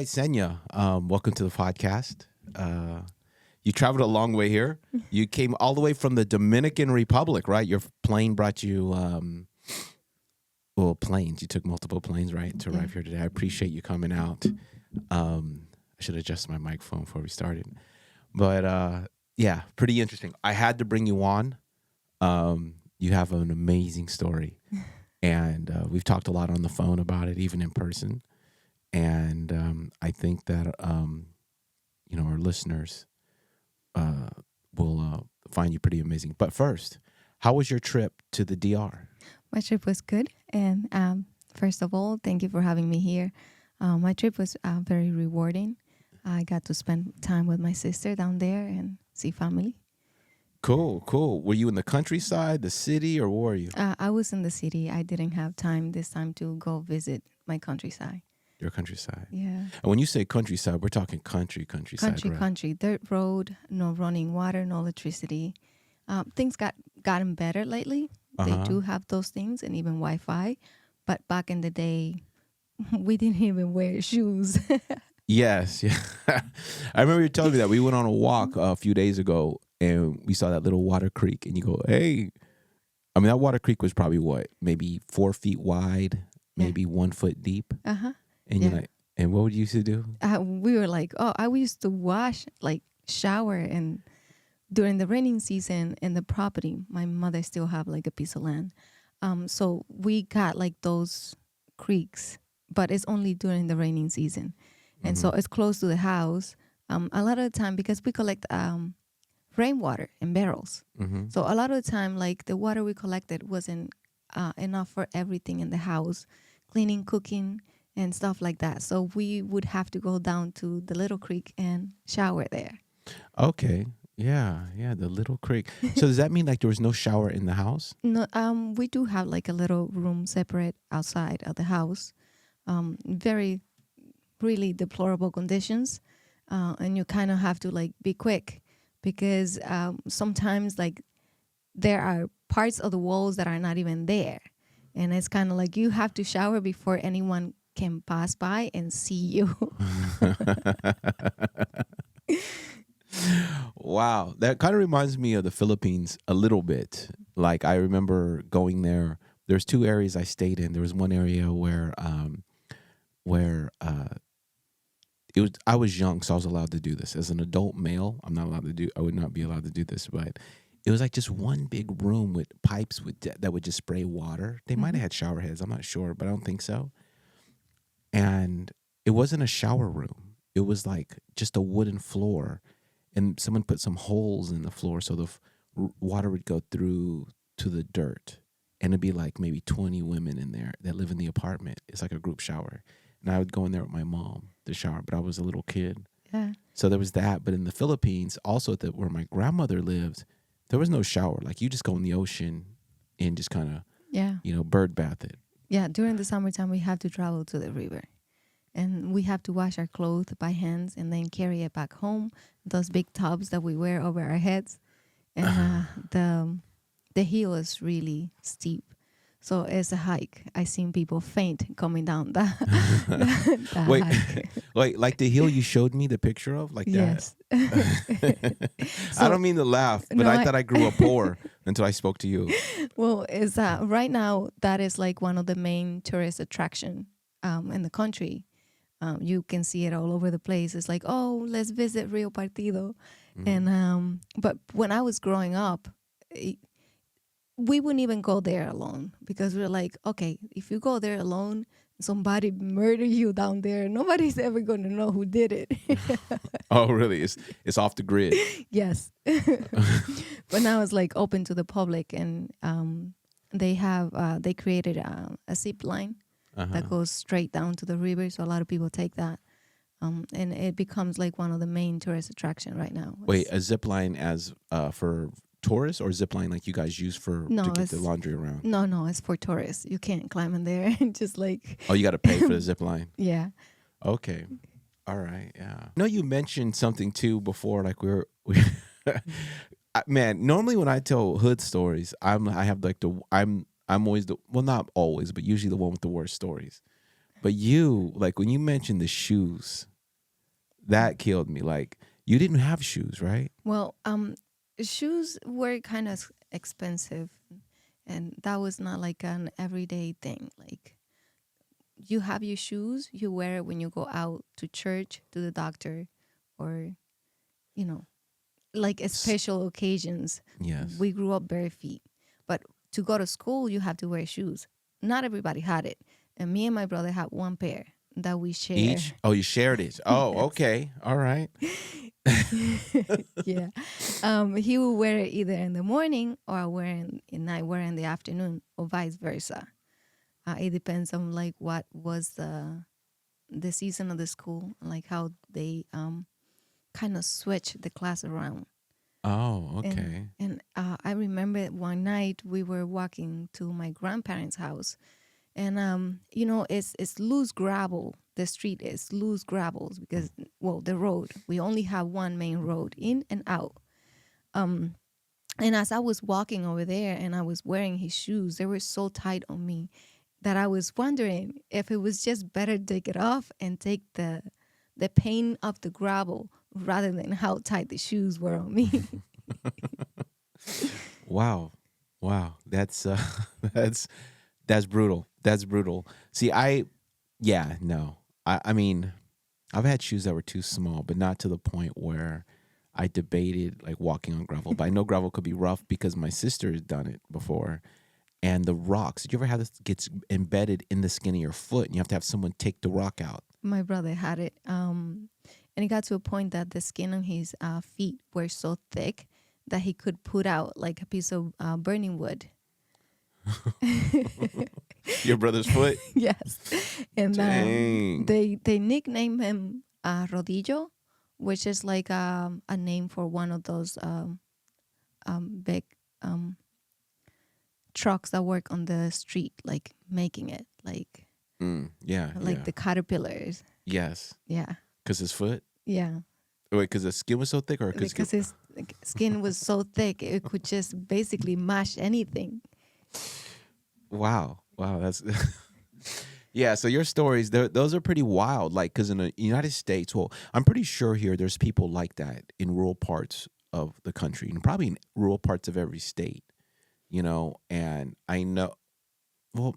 right, Cenia. Welcome to the podcast. You traveled a long way here. You came all the way from the Dominican Republic, right? Your plane brought you, planes. You took multiple planes, right, to arrive here today. I appreciate you coming out. I should adjust my microphone before we started. But, yeah, pretty interesting. I had to bring you on. You have an amazing story. And we've talked a lot on the phone about it, even in person. And I think that, our listeners will find you pretty amazing. But first, how was your trip to the DR? My trip was good. And first of all, thank you for having me here. My trip was very rewarding. I got to spend time with my sister down there and see family. Cool. Were you in the countryside, the city, or where were you? I was in the city. I didn't have time this time to go visit my countryside. Your countryside. Yeah. And when you say countryside, we're talking countryside, right? Country. Dirt road, no running water, no electricity. Things gotten better lately. They do have those things and even Wi-Fi. But back in the day, we didn't even wear shoes. Yes. Yeah. I remember you telling me that. We went on a walk a few days ago and we saw that little water creek. And you go, hey. I mean, that water creek was probably what? Maybe 4 feet wide, maybe 1 foot deep. Uh-huh. And you're like, and what would you used to do? We were like, I used to shower, and during the raining season in the property, my mother still have like a piece of land. So we got like those creeks, but it's only during the raining season. And so it's close to the house. A lot of the time, because we collect rainwater in barrels. So a lot of the time, like the water we collected wasn't enough for everything in the house, cleaning, cooking, and stuff like that. So we would have to go down to the little creek and shower there. Okay. Yeah, the little creek. So does that mean like there was no shower in the house? No, we do have like a little room separate outside of the house. Very, really deplorable conditions. And you kind of have to like be quick because sometimes like there are parts of the walls that are not even there. And it's kind of like you have to shower before anyone can pass by and see you. Wow. That kind of reminds me of the Philippines a little bit. Like I remember going there. There's 2 areas I stayed in. There was one area where it was I was young, so I was allowed to do this. As an adult male, I would not be allowed to do this, but it was like just one big room with pipes that would just spray water. They might have had shower heads. I'm not sure, but I don't think so. And it wasn't a shower room. It was like just a wooden floor. And someone put some holes in the floor so the water would go through to the dirt. And it'd be like maybe 20 women in there that live in the apartment. It's like a group shower. And I would go in there with my mom to shower, but I was a little kid. Yeah. So there was that. But in the Philippines, also where my grandmother lived, there was no shower. Like you just go in the ocean and just kind of, bird bath it. Yeah, during the summertime, we have to travel to the river. And we have to wash our clothes by hands and then carry it back home. Those big tubs that we wear over our heads. And the hill is really steep. So it's a hike. I seen people faint coming down the hike. Wait, like the hill you showed me the picture of? Like yes. that? I don't mean to laugh, but I thought I grew up poor until I spoke to you. Well, it's right now that is like one of the main tourist attraction in the country. You can see it all over the place. It's like, oh, let's visit Rio Partido. And but when I was growing up, we wouldn't even go there alone because we're like, okay, if you go there alone, somebody murder you down there, nobody's ever going to know who did it. Oh, really? It's off the grid. Yes. But now it's like open to the public, and they created a zip line that goes straight down to the river. So a lot of people take that. And it becomes like one of the main tourist attraction right now. Wait, a zip line as for tourists, or zip line like you guys use to get the laundry around? No, it's for tourists. You can't climb in there and just like... Oh, you got to pay for the zip line? Yeah. Okay. All right, yeah. I know you mentioned something too before, like we man, normally when I tell hood stories, I'm always not always, but usually the one with the worst stories. But you, like when you mentioned the shoes, That killed me. Like, you didn't have shoes, right? Well, shoes were kind of expensive, and that was not like an everyday thing. Like you have your shoes, you wear it when you go out to church, to the doctor, or you know, like at S- special occasions. Yes. We grew up bare feet, but to go to school, you have to wear shoes. Not everybody had it, and me and my brother had one pair that we share. Each? Oh, you shared it. Oh, Yes. okay. All right. Yeah. He will wear it either in the morning or I wear it in night, wear it in the afternoon, or vice versa. It depends on like what was the season of the school, like how they kind of switch the class around. Oh, And okay. I remember one night we were walking to my grandparents' house, and it's loose gravel. The street is loose gravels because well the road we only have one main road in and out. Um, and as I was walking over there and I was wearing his shoes, they were so tight on me that I was wondering if it was just better to take it off and take the pain of the gravel rather than how tight the shoes were on me. Wow. Wow. That's that's that's brutal. That's brutal. See, yeah, no. I mean, I've had shoes that were too small, but not to the point where I debated like walking on gravel. But I know gravel could be rough because my sister has done it before. And the rocks, did you ever have this gets embedded in the skin of your foot and you have to have someone take the rock out? My brother had it, and it got to a point that the skin on his feet were so thick that he could put out like a piece of burning wood. Your brother's foot? Yes, and Dang. they nicknamed him Rodillo, which is like a name for one of those big um, trucks that work on the street, like making it, Yeah, like yeah. the caterpillars. Yes. Yeah, Because his foot? yeah, Wait, because the skin was so thick or because because his skin was so thick it could just basically mash anything. Wow. Wow. That's yeah. So your stories, those are pretty wild. Like, because in the United States, well, I'm pretty sure here there's people like that in rural parts of the country and probably in rural parts of every state, and I know, well,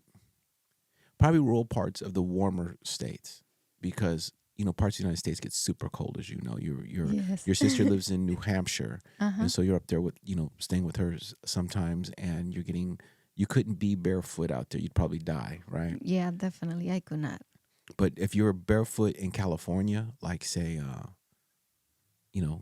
probably rural parts of the warmer states because, parts of the United States get super cold, as you know. Yes. Your sister lives in New Hampshire, Uh-huh. and so you're up there with, staying with her sometimes, and you couldn't be barefoot out there. You'd probably die, right? Yeah, definitely. I could not. But if you're barefoot in California, like say,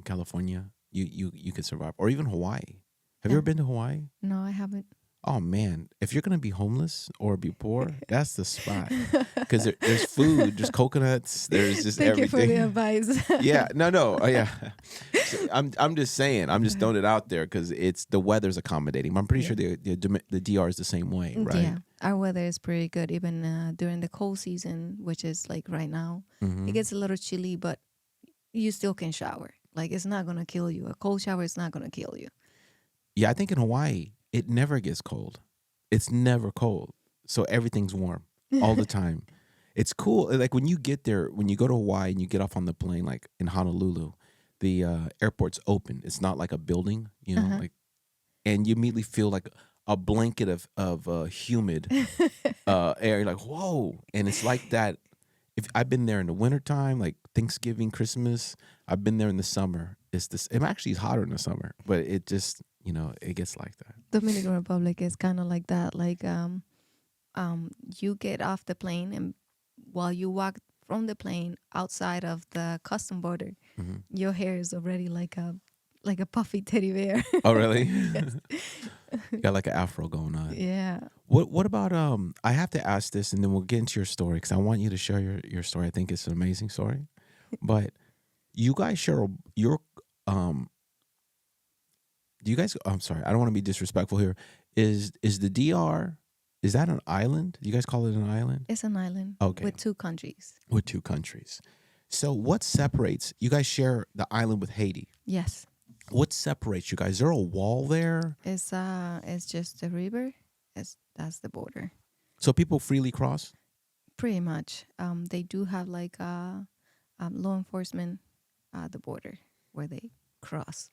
California, you could survive, or even Hawaii. Have you Yeah. ever been to Hawaii? No, I haven't. Oh man, if you're gonna be homeless or be poor, that's the spot. Because there's food, there's coconuts, there's just Thank you for the everything. advice. Yeah, no, oh, yeah. So I'm just saying, I'm just throwing it out there because it's the weather's accommodating. I'm pretty sure the DR is the same way, right? Yeah, our weather is pretty good even during the cold season, which is like right now. Mm-hmm. It gets a little chilly, but you still can shower. Like it's not gonna kill you. A cold shower is not gonna kill you. Yeah, I think in Hawaii it never gets cold. It's never cold, so everything's warm all the time. It's cool. Like when you get there, when you go to Hawaii and you get off on the plane, like in Honolulu, the airport's open. It's not like a building, Uh-huh. like, and you immediately feel like a blanket of humid air. You're like, whoa, and it's like that. If I've been there in the wintertime, like Thanksgiving, Christmas, I've been there in the summer. It actually is hotter in the summer, but it just, it gets like that. Dominican Republic is kind of like that. Like you get off the plane and while you walk from the plane outside of the custom border, Hmm. your hair is already like a puffy teddy bear. Oh, really? Yes. Got like an afro going on. Yeah. What about I have to ask this and then we'll get into your story because I want you to share your story. I think it's an amazing story. But you guys share your do you guys I'm sorry, I don't want to be disrespectful here. Is the DR, is that an island? Do you guys call it an island? It's an island Okay. with two countries. With two countries. So what separates you guys share the island with Haiti? Yes. What separates you guys? Is there a wall there? It's just a river. That's the border. So people freely cross? Pretty much. They do have like law enforcement the border where they cross.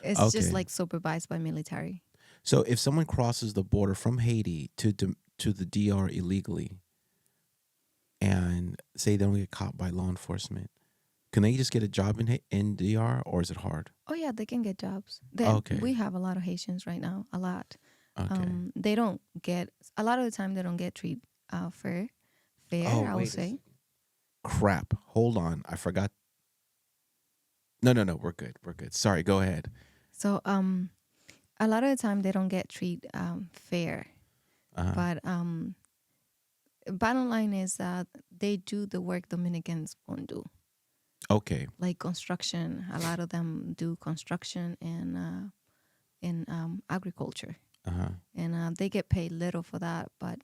It's just Okay. like supervised by military. So if someone crosses the border from Haiti to the DR illegally, and say they don't get caught by law enforcement, can they just get a job in DR, or is it hard? Oh yeah, they can get jobs. Then Okay. we have a lot of Haitians right now. A lot. Okay. They don't get a lot of the time. They don't get treated fair. Oh, I would wait a say. second. Crap. Hold on. I forgot. No, no, no. We're good. We're good. Sorry. Go ahead. So a lot of the time they don't get treated fair. Uh-huh. But bottom line is that they do the work Dominicans won't do, Okay. like construction. A lot of them do construction and in agriculture, Uh-huh. and they get paid little for that, but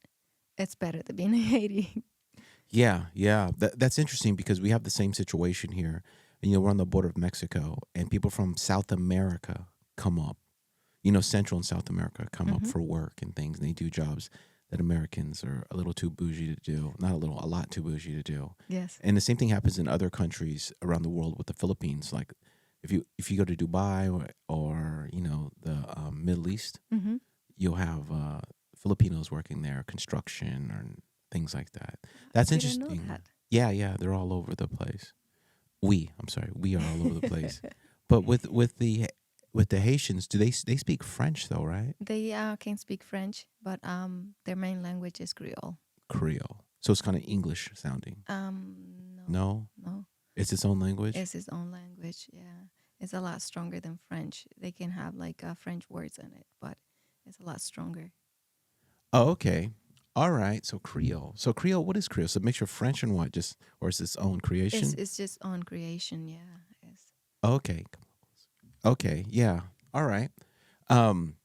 it's better than being in Haiti. Yeah, yeah. That's interesting because we have the same situation here. You know, we're on the border of Mexico, and people from South America come up. You know, Central and South America come up Mhm. for work and things, and they do jobs that Americans are a little too bougie to do. Not a little, a lot too bougie to do. Yes. And the same thing happens in other countries around the world with the Philippines. Like, if you go to Dubai or you know the Middle East, Mm-hmm. you'll have Filipinos working there, construction or things like that. That's Didn't interesting. know that. Yeah, yeah, they're all over the place. I'm sorry, we are all over the place. But with the Haitians, they speak French though, right? They can speak French, but their main language is Creole. Creole. So it's kind of English sounding. No, No, no, it's its own language. it's his own language. Yeah, it's a lot stronger than French. They can have like French words in it, but it's a lot stronger. Oh, okay. All right. So Creole. So Creole, what is Creole? So a mixture of French and what? Just or is its own creation? It's just on creation. Yeah. It's, Okay. Okay. Yeah. All right. Um,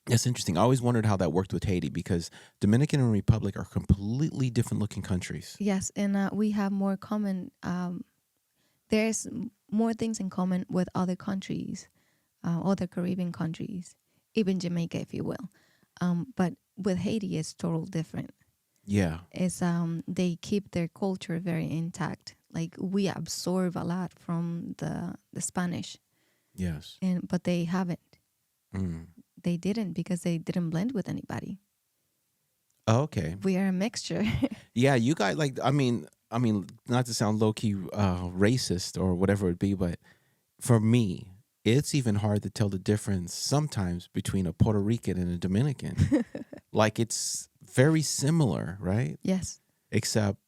that's interesting. I always wondered how that worked with Haiti because Dominican and Republic are completely different looking countries. yes, and we have more common. There's more things in common with other countries, other Caribbean countries, even Jamaica, if you will. But with Haiti, it's total different. Yeah. It's they keep their culture very intact. Like we absorb a lot from the Spanish, Yes. but they haven't. Mm. They didn't because they didn't blend with anybody. Oh, okay. We are a mixture. Yeah, you guys like I mean not to sound low key racist or whatever it be, but for me, it's even hard to tell the difference sometimes between a Puerto Rican and a Dominican. Like it's very similar, right? Yes. Except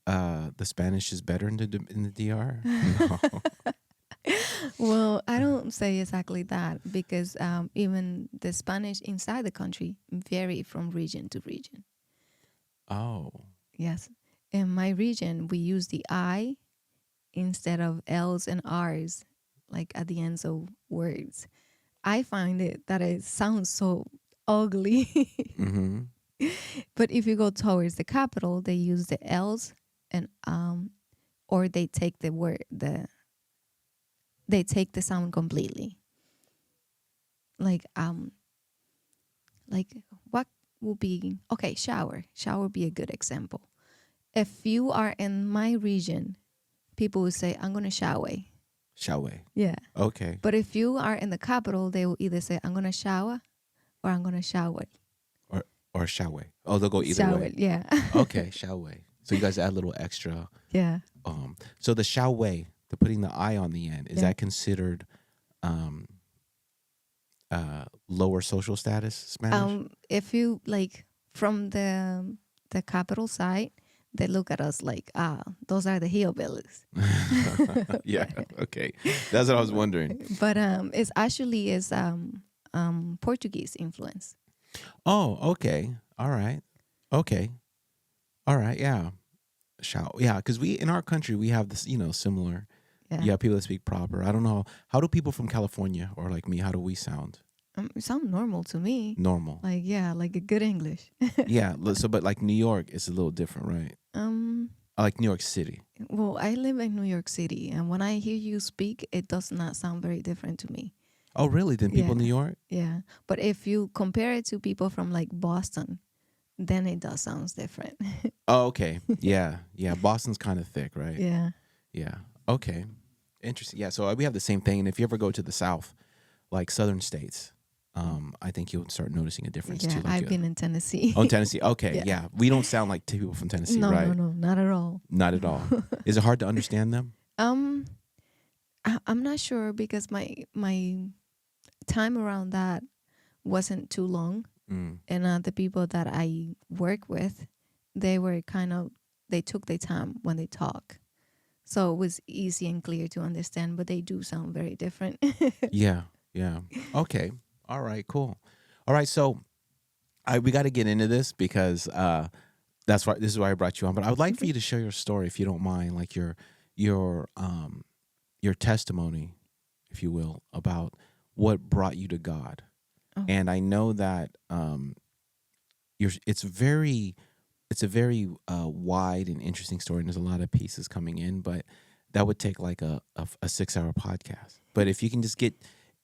the Spanish is better in the DR. No. Well, I don't say exactly that because even the Spanish inside the country vary from region to region. Oh. Yes. In my region, we use the I instead of L's and R's, like at the ends of words. I find that it sounds so ugly. Mm-hmm. But if you go towards the capital, they use the L's and or they take the word they take the sound completely. Like what will be okay, shower. Shower would be a good example. If you are in my region, people will say, I'm gonna shower. Shower. Yeah. Okay. But if you are in the capital, they will either say, I'm gonna shower or I'm gonna shower. Or shower. Oh, they'll go either Shower, way. yeah. Okay, shower. So you guys add a little extra. Yeah. So the shower, the putting the I on the end, is Yeah. that considered lower social status Spanish? If you like from the capital side, they look at us like, those are the hillbillies. Yeah. Okay. That's what I was wondering. But it's actually is Portuguese influence. Oh, okay. All right. Okay. All right. Yeah. Yeah, because we in our country we have this, you know, similar. Yeah. Yeah, people that speak proper. I don't know how do people from California or like me, how do we sound? It sounds normal to me. Normal. Like yeah, like a good English. Yeah. So, but like New York is a little different, right? I like New York City. Well, I live in New York City, and when I hear you speak, it does not sound very different to me. Oh, really? Than people in Yeah. New York? Yeah, but if you compare it to people from like Boston, then it does sounds different. Oh, okay. Yeah. Yeah. Boston's kind of thick, right? Yeah. Yeah. Okay. Interesting. Yeah. So we have the same thing. And if you ever go to the South, like southern states, I think you'll start noticing a difference Yeah, too. Like, I've been in Tennessee. oh, Tennessee. Okay. Yeah. Yeah. We don't sound like people from Tennessee, No, no, right? no, not at all. Not at all. Is it hard to understand them? Um, I'm not sure because my time around that wasn't too long, Mm. and the people that I work with, they were they took their time when they talk, so it was easy and clear to understand. But they do sound very different. Yeah. Yeah. Okay. All right. Cool. All right. So we got to get into this because that's why this is why I brought you on. But I would like for you to share your story, if you don't mind, like your testimony, if you will, about what brought you to God. Oh. And I know that it's a very wide and interesting story, and there's a lot of pieces coming in, but that would take like a 6-hour podcast. But if you can just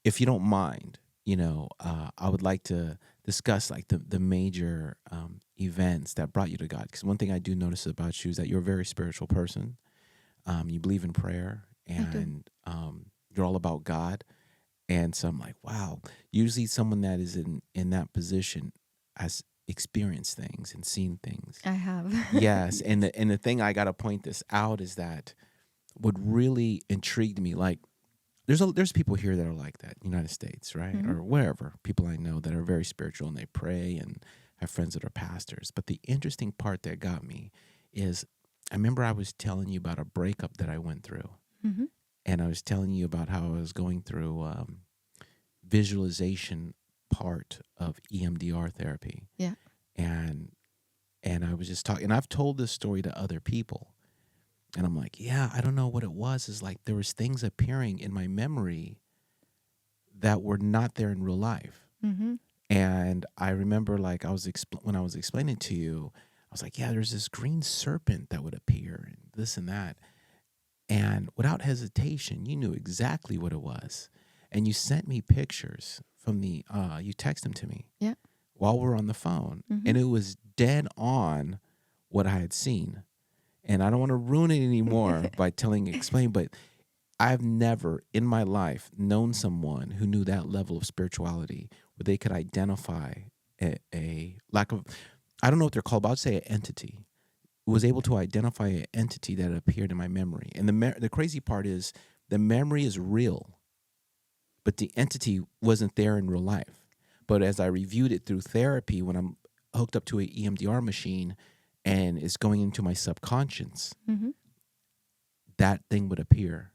if you don't mind, I would like to discuss like the major events that brought you to God. Because one thing I do notice about you is that you're a very spiritual person. You believe in prayer, and you're all about God. And so I'm like, wow. Usually, someone that is in that position has experienced things and seen things. I have. Yes, and the thing I got to point this out is that what really intrigued me, like there's people here that are like that, United States, right, or wherever, people I know that are very spiritual and they pray, and have friends that are pastors. But the interesting part that got me is, I remember I was telling you about a breakup that I went through, and I was telling you about how I was going through visualization part of EMDR therapy. Yeah. And I was just talking, and I've told this story to other people. And I'm like, yeah, I don't know what it was. Is like there was things appearing in my memory that were not there in real life. And I remember, like, when I was explaining to you, I was like, yeah, there's this green serpent that would appear and this and that. And without hesitation, you knew exactly what it was. And you sent me pictures from you texted them to me. Yeah. While we're on the phone. And it was dead on what I had seen. And I don't want to ruin it anymore by explain, but I've never in my life known someone who knew that level of spirituality where they could identify a lack of, I don't know what they're called, but I would say an entity. Was able to identify an entity that appeared in my memory. And the crazy part is the memory is real, but the entity wasn't there in real life. But as I reviewed it through therapy, when I'm hooked up to an EMDR machine and it's going into my subconscious, that thing would appear,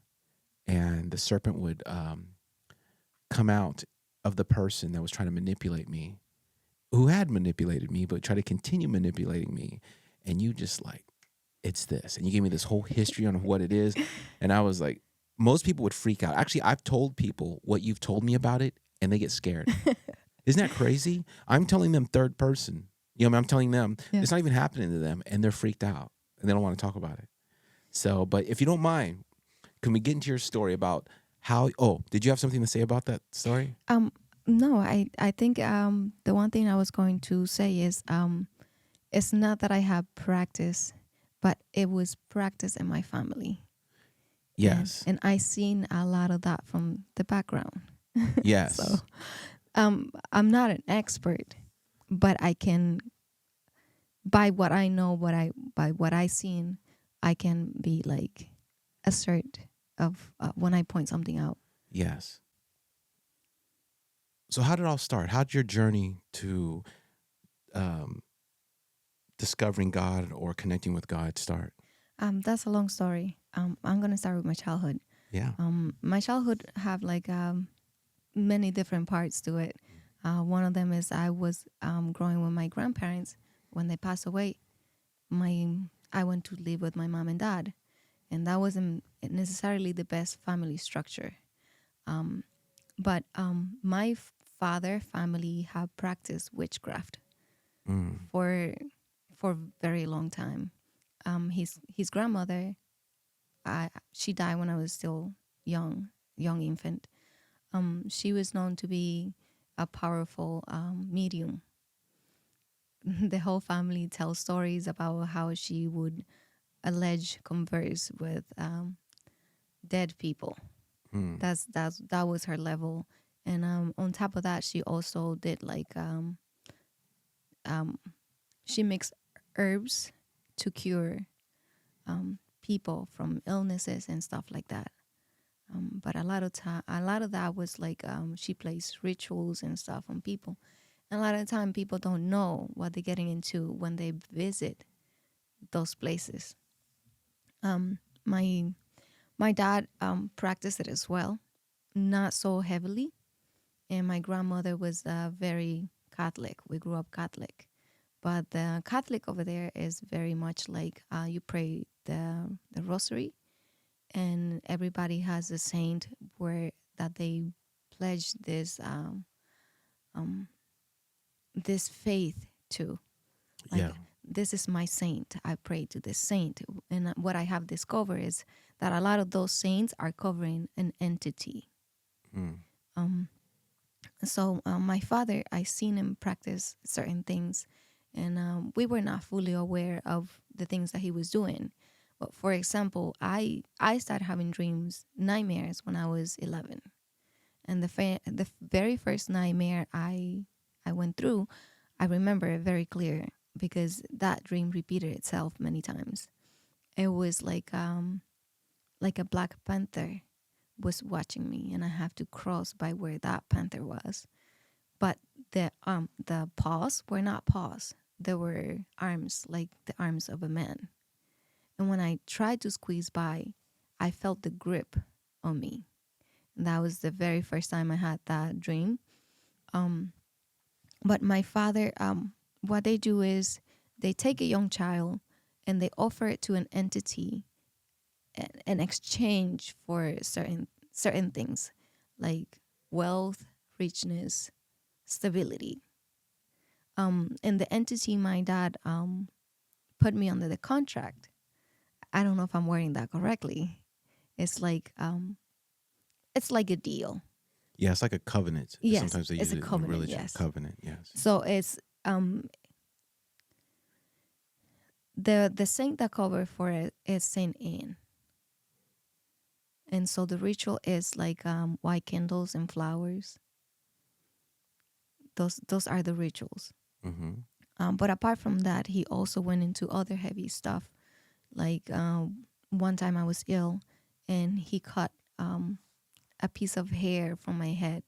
and the serpent would come out of the person that was trying to manipulate me, who had manipulated me, but try to continue manipulating me. And you just like, it's this. And you gave me this whole history on what it is. And I was like, most people would freak out. Actually, I've told people what you've told me about it, and they get scared. Isn't that crazy? I'm telling them third person. I'm telling them it's not even happening to them, and they're freaked out, and they don't want to talk about it. So, but if you don't mind, can we get into your story about how? Oh, did you have something to say about that story? No, I think the one thing I was going to say is it's not that I have practice, but it was practice in my family. Yes. And I seen a lot of that from the background. Yes. So I'm not an expert, but I can, by what I know, by what I seen, I can be like assert of when I point something out. Yes. So how did it all start? How did your journey to discovering God or connecting with God start? That's a long story. I'm gonna start with my childhood. Yeah. My childhood have like many different parts to it. One of them is I was growing with my grandparents. When they passed away, I went to live with my mom and dad, and that wasn't necessarily the best family structure. But my father family have practiced witchcraft for a very long time. His grandmother, she died when I was still young infant. She was known to be a powerful medium. The whole family tells stories about how she would converse with dead people. Mm. That was her level. And on top of that, she also did like um, she mixed herbs to cure people from illnesses and stuff like that. But a lot of that was like she plays rituals and stuff on people. And a lot of the time, people don't know what they're getting into when they visit those places. My my dad practiced it as well, not so heavily. And my grandmother was very Catholic. We grew up Catholic, but the Catholic over there is very much like you pray the rosary, and everybody has a saint where that they pledge um, this faith to. Yeah. Like, this is my saint. I pray to this saint, and what I have discovered is that a lot of those saints are covering an entity. Mm. Um, so my father, I seen him practice certain things, and we were not fully aware of the things that he was doing. But for example, I started having dreams, nightmares when I was 11, and the very first nightmare I went through, I remember it very clear because that dream repeated itself many times. It was like a black panther was watching me, and I have to cross by where that panther was. But the paws were not paws; they were arms, like the arms of a man. And when I tried to squeeze by, I felt the grip on me. And that was the very first time I had that dream. Um, but my father, what they do is they take a young child and they offer it to an entity in exchange for certain things like wealth, richness, stability. And the entity my dad put me under the contract. I don't know if I'm wording that correctly. It's like it's like a deal. Yeah, it's like a covenant. Yes, Sometimes they it's use a it in covenant. religion. Yes. Covenant, yes. So it's the saint that cover for it is Saint Anne, and so the ritual is like white candles and flowers. Those are the rituals. Mm-hmm. But apart from that, he also went into other heavy stuff. Like one time I was ill, and he cut a piece of hair from my head,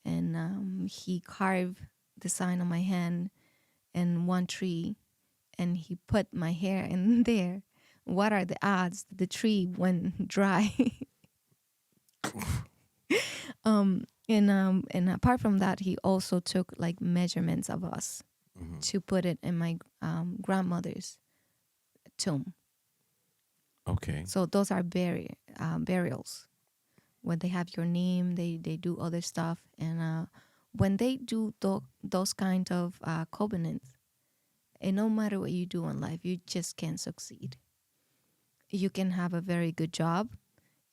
and he carved the sign on my hand and one tree, and he put my hair in there. What are the odds that the tree went dry? And apart from that, he also took like measurements of us Mm-hmm. to put it in my grandmother's tomb. Okay. So those are burials when they have your name. They do other stuff, and when they do those kind of covenants, and no matter what you do in life, you just can't succeed. You can have a very good job,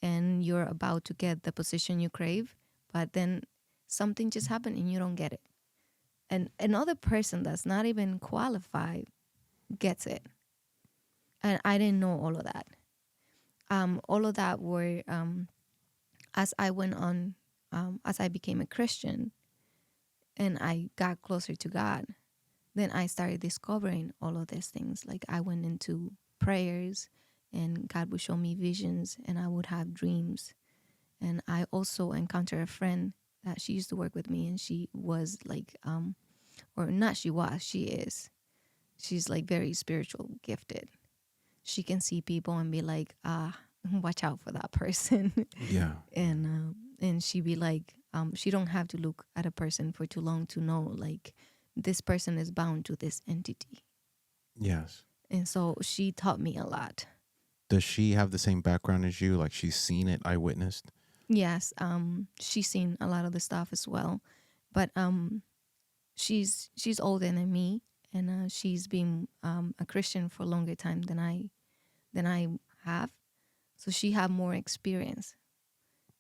and you're about to get the position you crave, but then something just happened and you don't get it. And another person that's not even qualified gets it. And I didn't know all of that. All of that were as I went on, as I became a Christian and I got closer to God, then I started discovering all of these things. Like I went into prayers, and God would show me visions, and I would have dreams. And I also encountered a friend that she used to work with me, and she was like, or not, she is. She's like very spiritual, gifted. She can see people and be like, watch out for that person. Yeah. And she be like, she don't have to look at a person for too long to know like this person is bound to this entity. Yes. And so she taught me a lot. Does she have the same background as you? Like she's seen it, eyewitnessed? Yes, she's seen a lot of the stuff as well, but she's older than me, and she's been a Christian for a longer time than I have, so she have more experience,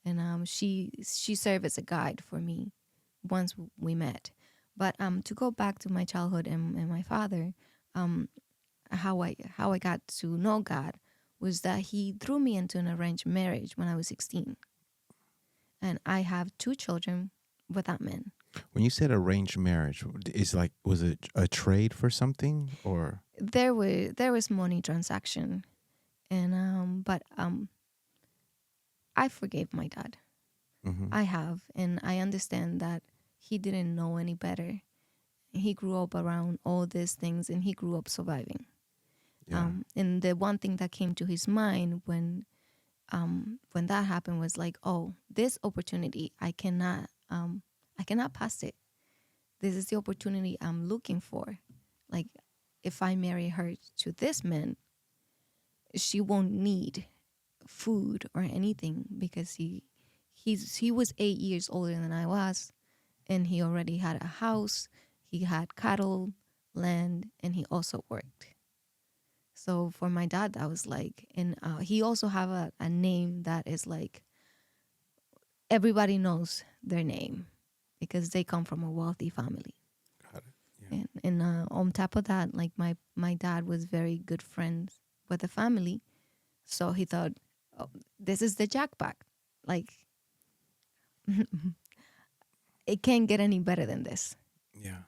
and she served as a guide for me once we met. But to go back to my childhood and my father, how I got to know God was that he threw me into an arranged marriage when I was 16. And I have 2 children with that man. When you said arranged marriage, is like was it a trade for something or? There was money transaction, and but I forgave my dad. Mm-hmm. I have, and I understand that he didn't know any better. He grew up around all these things, and he grew up surviving. Yeah. And the one thing that came to his mind when that happened was like, oh, this opportunity, I cannot pass it. This is the opportunity I'm looking for. Like, if I marry her to this man, she won't need food or anything because he was 8 years older than I was, and he already had a house, he had cattle, land, and he also worked. So for my dad, that was like, and he also have a name that is like everybody knows their name because they come from a wealthy family. Got it. Yeah. And on top of that, like my dad was very good friends with the family, so he thought, oh, this is the jackpot. Like it can't get any better than this. Yeah.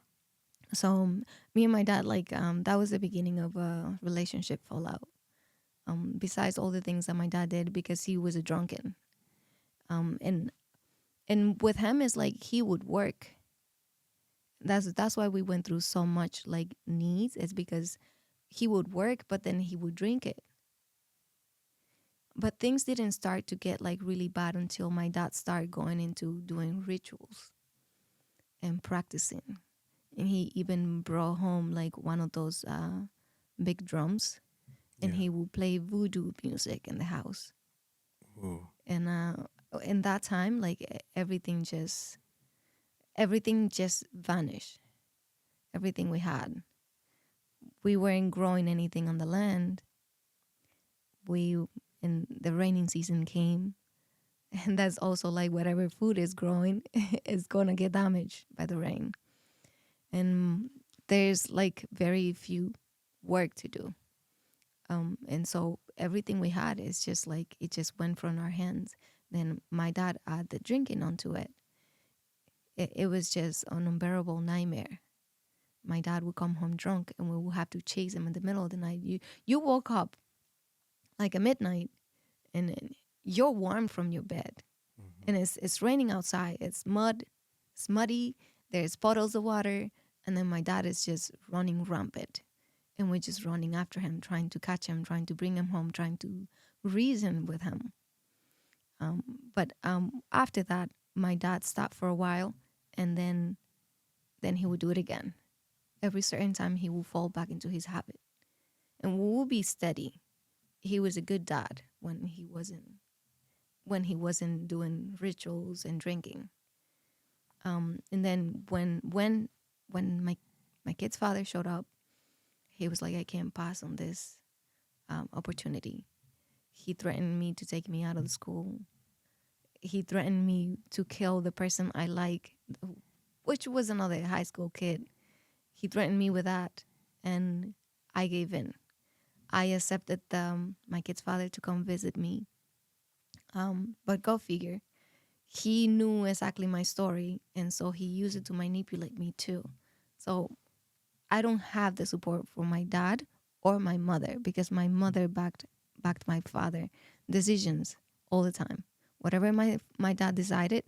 So me and my dad, like that was the beginning of a relationship fallout. Besides all the things that my dad did because he was a drunken, and with him is like he would work. That's why we went through so much like needs. It's because he would work, but then he would drink it. But things didn't start to get like really bad until my dad started going into doing rituals and practicing. And he even brought home like one of those big drums, and Yeah. he would play voodoo music in the house. Ooh. And in that time, like everything just vanished. Everything we had. We weren't growing anything on the land. We and the raining season came, and that's also like whatever food is growing is gonna get damaged by the rain. And there's like very few work to do. And so everything we had is just like it just went from our hands. Then my dad added the drinking onto it. It was just an unbearable nightmare. My dad would come home drunk, and we would have to chase him in the middle of the night. You woke up like at midnight, and then you're warm from your bed, and it's raining outside. It's mud, it's muddy. There's puddles of water, and then my dad is just running rampant, and we're just running after him, trying to catch him, trying to bring him home, trying to reason with him. But after that, my dad stopped for a while, and then he would do it again. Every certain time, he will fall back into his habit, and we will be steady. He was a good dad when he wasn't doing rituals and drinking. And then when my kid's father showed up, he was like, I can't pass on this opportunity. He threatened me to take me out of the school. He threatened me to kill the person I like, which was another high school kid. He threatened me with that, and I gave in. I accepted my kid's father to come visit me. But go figure, he knew exactly my story, and so he used it to manipulate me too. So I don't have the support for my dad or my mother because my mother backed my father decisions all the time. Whatever my dad decided,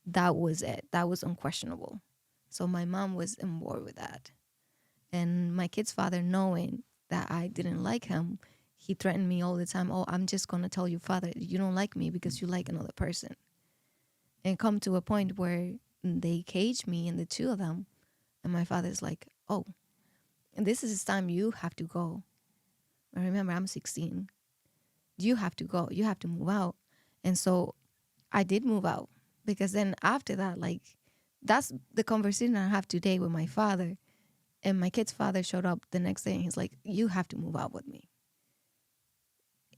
that was it. That was unquestionable. So my mom was on board with that. And my kid's father, knowing that I didn't like him, he threatened me all the time. Oh, I'm just going to tell your father you don't like me because you like another person. And come to a point where they cage me and the two of them. And my father's like, oh, and this is the time you have to go. I remember I'm 16. You have to go. You have to move out. And so I did move out because then after that, like, that's the conversation I have today with my father. And my kid's father showed up the next day and he's like, you have to move out with me.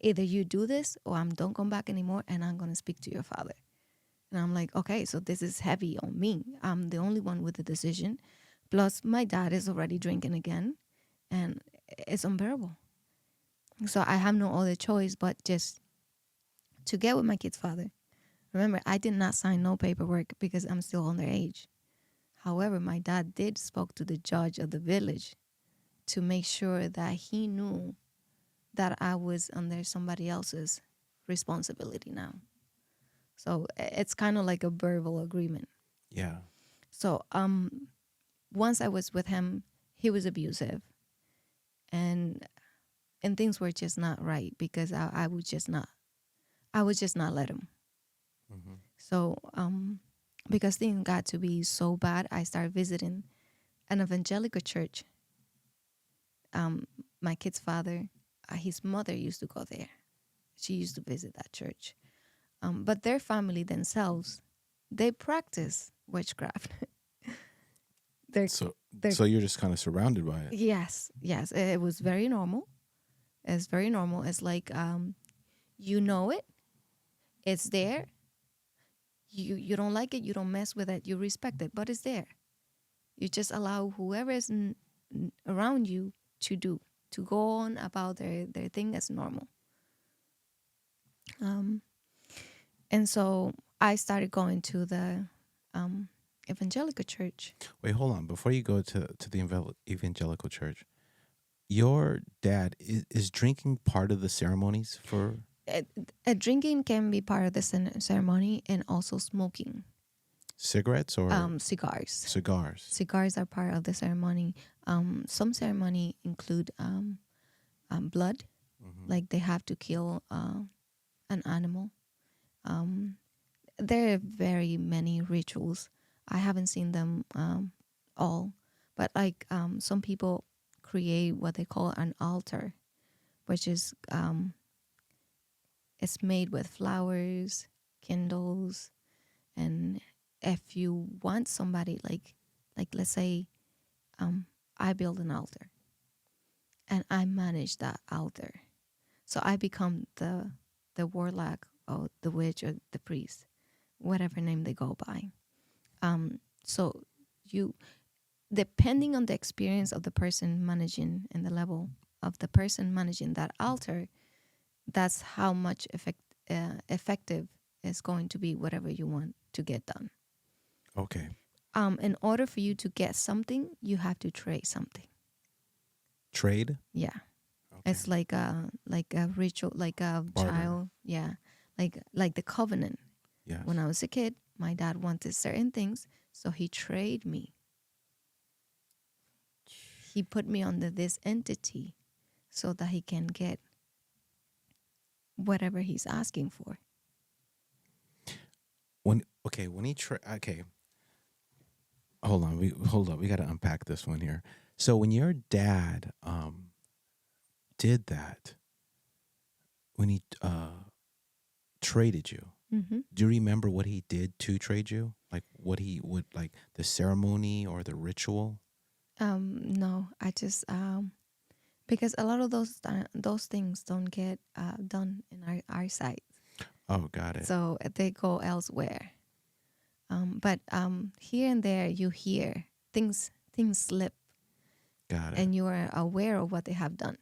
Either you do this or don't come back anymore and I'm going to speak to your father. And I'm like, okay, so this is heavy on me. I'm the only one with the decision. Plus, my dad is already drinking again and it's unbearable. So I have no other choice but just to get with my kid's father. Remember, I did not sign no paperwork because I'm still underage. However, my dad did spoke to the judge of the village to make sure that he knew that I was under somebody else's responsibility now. So it's kind of like a verbal agreement. Yeah. So once I was with him, he was abusive, and things were just not right because I would just not let him. Hmm. So because things got to be so bad, I started visiting an evangelical church. My kid's father, his mother used to go there. She used to visit that church. But their family themselves, they practice witchcraft. they're, So they're, so you're just kind of surrounded by it. yes, it was very normal. It's very normal. It's like, you know it, it's there. You don't like it, you don't mess with it, you respect it, but it's there. You just allow whoever is around you to go on about their thing as normal. Um, and so I started going to the evangelical church. Wait, hold on. Before you go to the evangelical church, your dad is drinking part of the ceremonies for Drinking can be part of the ceremony, and also smoking. cigarettes or Cigars. cigars. Cigars are part of the ceremony. Some ceremony include blood, Hmm. like they have to kill an animal. There are very many rituals. I haven't seen them all, but like some people create what they call an altar, which is it's made with flowers, candles, and if you want somebody like let's say I build an altar and I manage that altar, so I become the warlock or the witch or the priest, whatever name they go by. So you, depending on the experience of the person managing and the level of the person managing that altar, that's how much effective is going to be whatever you want to get done. Okay. In order for you to get something, you have to trade something. Trade. Yeah, Okay. it's like a ritual, like a Barter. child. Yeah, like the covenant. Yes. When I was a kid, my dad wanted certain things, so he traded me. He put me under this entity so that he can get whatever he's asking for. When he okay, hold on. We got to unpack this one here. So when your dad did that, when he traded you, Mm-hmm. do you remember what he did to trade you? Like what he would like the ceremony or the ritual? No, I just because a lot of those things don't get done in our site, Oh, got it. so they go elsewhere. But here and there, you hear things slip, Got it. and you are aware of what they have done.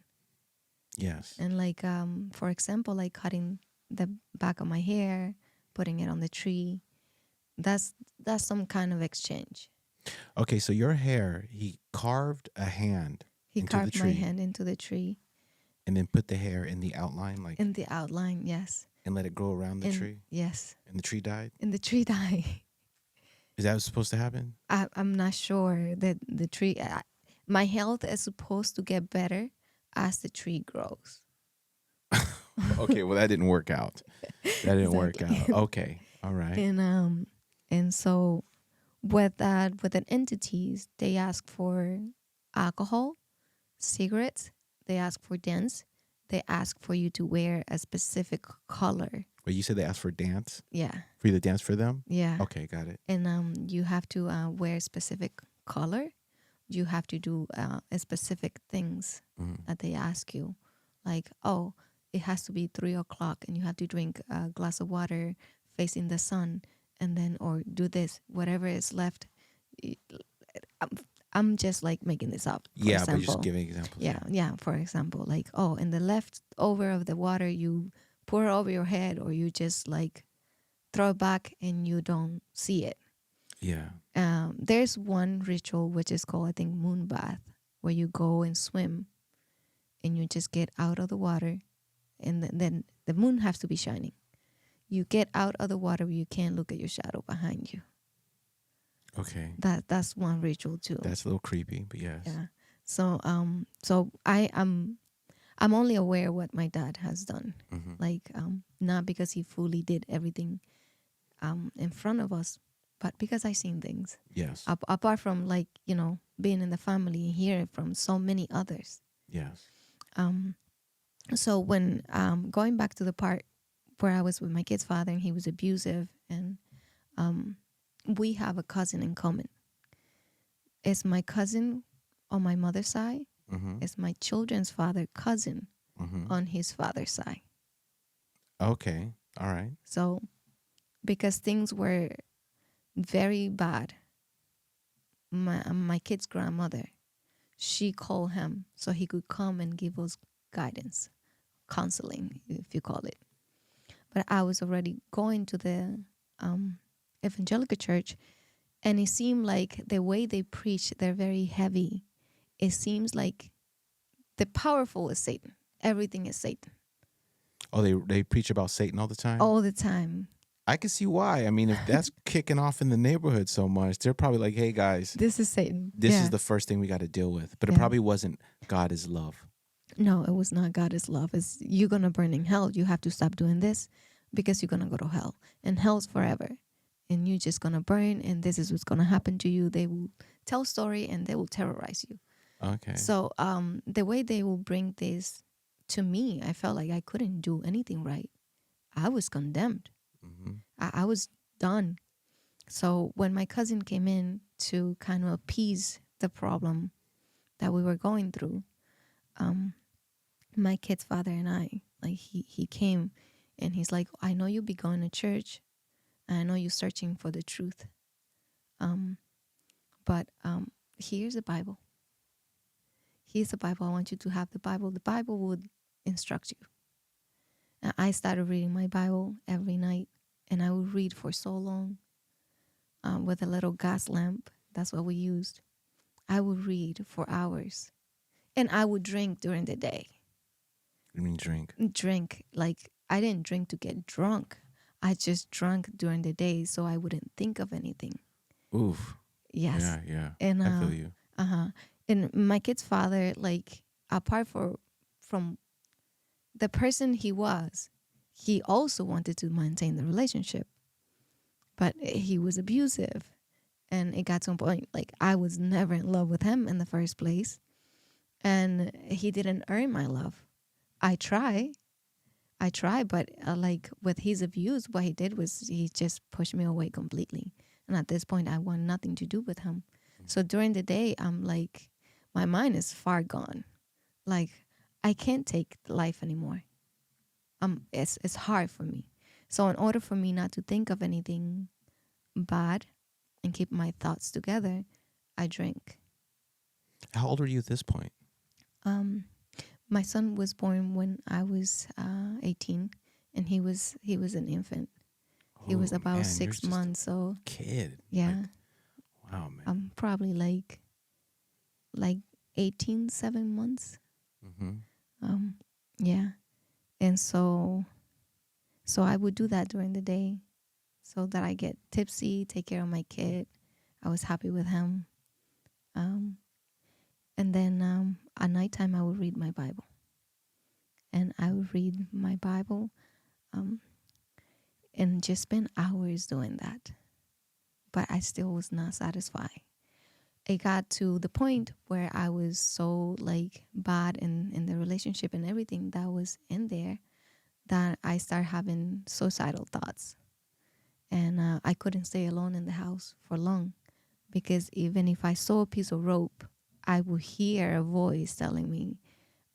Yes. And like for example, like cutting the back of my hair, putting it on the tree. That's some kind of exchange. Okay, so your hair, he carved a hand He into the carved my tree hand into the tree and then put the hair in the outline, like, in the outline. Yes, and let it grow around the and tree, yes, and the tree died. and the tree died. Is that what's supposed to happen? I'm not sure that the tree. My health is supposed to get better as the tree grows. Okay, well that didn't work out. That didn't work Exactly. out. Okay, all right. And so with that, with the entities, they ask for alcohol, cigarettes, they ask for dance, they ask for you to wear a specific color. But you said they asked for dance, Yeah, for you to dance for them. yeah. Okay, got it. And you have to wear specific color. You have to do specific things Mhm. that they ask you, like, oh, it has to be 3 o'clock, and you have to drink a glass of water facing the sun, and then or do this, whatever is left. I'm, I'm just like making this up. For Yeah, but you're just example, giving examples. yeah. For example, like, oh, in the leftover of the water, you pour over your head, or you just like throw it back and you don't see it. Yeah. There's one ritual which is called, I think, moon bath, where you go and swim and you just get out of the water, and then the moon has to be shining. You get out of the water, you can't look at your shadow behind you. Okay. That's one ritual too. That's a little creepy, but yes. Yeah. So I'm only aware what my dad has done. Mm-hmm. Like not because he fully did everything in front of us, but because I seen things. Yes. Apart from, like, being in the family and hearing from so many others. Yes. So when going back to the part where I was with my kid's father and he was abusive, and we have a cousin in common. It's my cousin on my mother's side. Mm-hmm. It's my children's father cousin Mm-hmm. on his father's side. Okay. All right. So because things were very bad, my kid's grandmother, she called him so he could come and give us guidance, counseling, if you call it. But I was already going to the evangelical church, and it seemed like the way they preach, they're very heavy. It seems like the powerful is Satan. Everything is Satan. Oh, they preach about Satan all the time? All the time. I can see why. I mean, if that's kicking off in the neighborhood so much, they're probably like, hey, guys, This is Satan. this Yeah. is the first thing we got to deal with. But it Yeah. probably wasn't God is love. No, it was not God is love. It's you're going to burn in hell. You have to stop doing this because you're going to go to hell. And hell's forever. And you're just going to burn, and this is what's going to happen to you. They will tell story and they will terrorize you. Okay. So the way they will bring this to me, I felt like I couldn't do anything right. I was condemned. Mm-hmm. I was done. So when my cousin came in to kind of appease the problem that we were going through, my kid's father and I, like he came and he's like, I know you'll be going to church. And I know you're searching for the truth. But here's the Bible. Here's the Bible. I want you to have the Bible. The Bible would instruct you. And I started reading my Bible every night, and I would read for so long with a little gas lamp. That's what we used. I would read for hours, and I would drink during the day. You mean drink? Drink, like I didn't drink to get drunk. I just drank during the day so I wouldn't think of anything. Oof. Yes. Yeah. And I feel you. And my kid's father, like, apart from the person he was, he also wanted to maintain the relationship, but he was abusive, and it got to a point like I was never in love with him in the first place, and he didn't earn my love. I tried, but like with his abuse, what he did was he just pushed me away completely, and at this point, I want nothing to do with him. So during the day, I'm like, my mind is far gone. Like, I can't take life anymore. It's hard for me. So in order for me not to think of anything bad and keep my thoughts together, I drink. How old are you at this point? My son was born when I was 18, and he was an infant. He was about man, 6 you're just months. So kid. yeah, Wow, man. I'm probably like 18, 7 months. Mm-hmm. Yeah. And so I would do that during the day so that I get tipsy, take care of my kid. I was happy with him. And then at nighttime, I would read my Bible. And I would read my Bible and just spend hours doing that. But I still was not satisfied. It got to the point where I was so like bad in the relationship and everything that was in there that I started having suicidal thoughts. And I couldn't stay alone in the house for long because even if I saw a piece of rope, I would hear a voice telling me,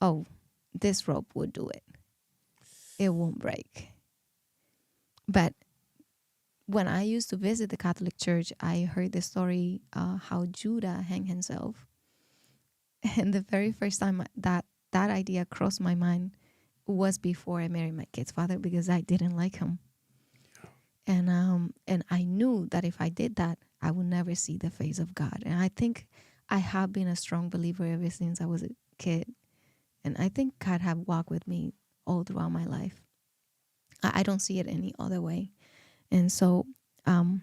oh, this rope would do it. It won't break. But when I used to visit the Catholic Church, I heard the story how Judah hanged himself. And the very first time that idea crossed my mind was before I married my kid's father, because I didn't like him. And I knew that if I did that, I would never see the face of God. And I think I have been a strong believer ever since I was a kid. And I think God have walked with me all throughout my life. I don't see it any other way. And so um,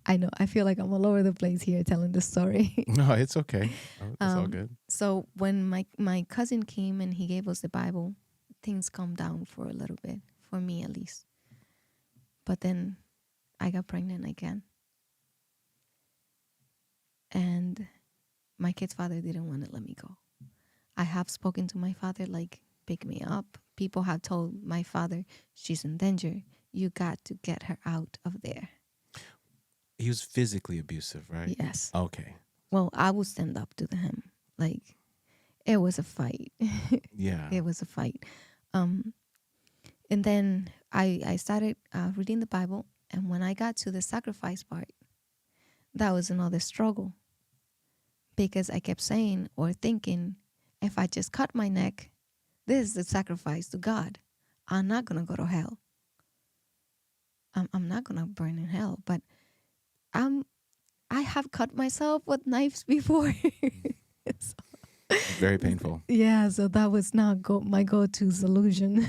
I know I feel like I'm all over the place here telling the story. No, it's okay. Oh, it's all um, good. so when my cousin came and he gave us the Bible, things calmed down for a little bit, for me at least. But then I got pregnant again. And my kid's father didn't want to let me go. I have spoken to my father, like, pick me up. People have told my father, she's in danger. You got to get her out of there. He was physically abusive, right? Yes. Okay. Well, I would stand up to him. Like, it was a fight. Yeah. It was a fight. And then I started reading the Bible. And when I got to the sacrifice part, that was another struggle. Because I kept saying or thinking, if I just cut my neck, this is the sacrifice to God. I'm not going to go to hell. I'm not going to burn in hell. But I have cut myself with knives before. So, Very painful. yeah, so that was not my go-to solution.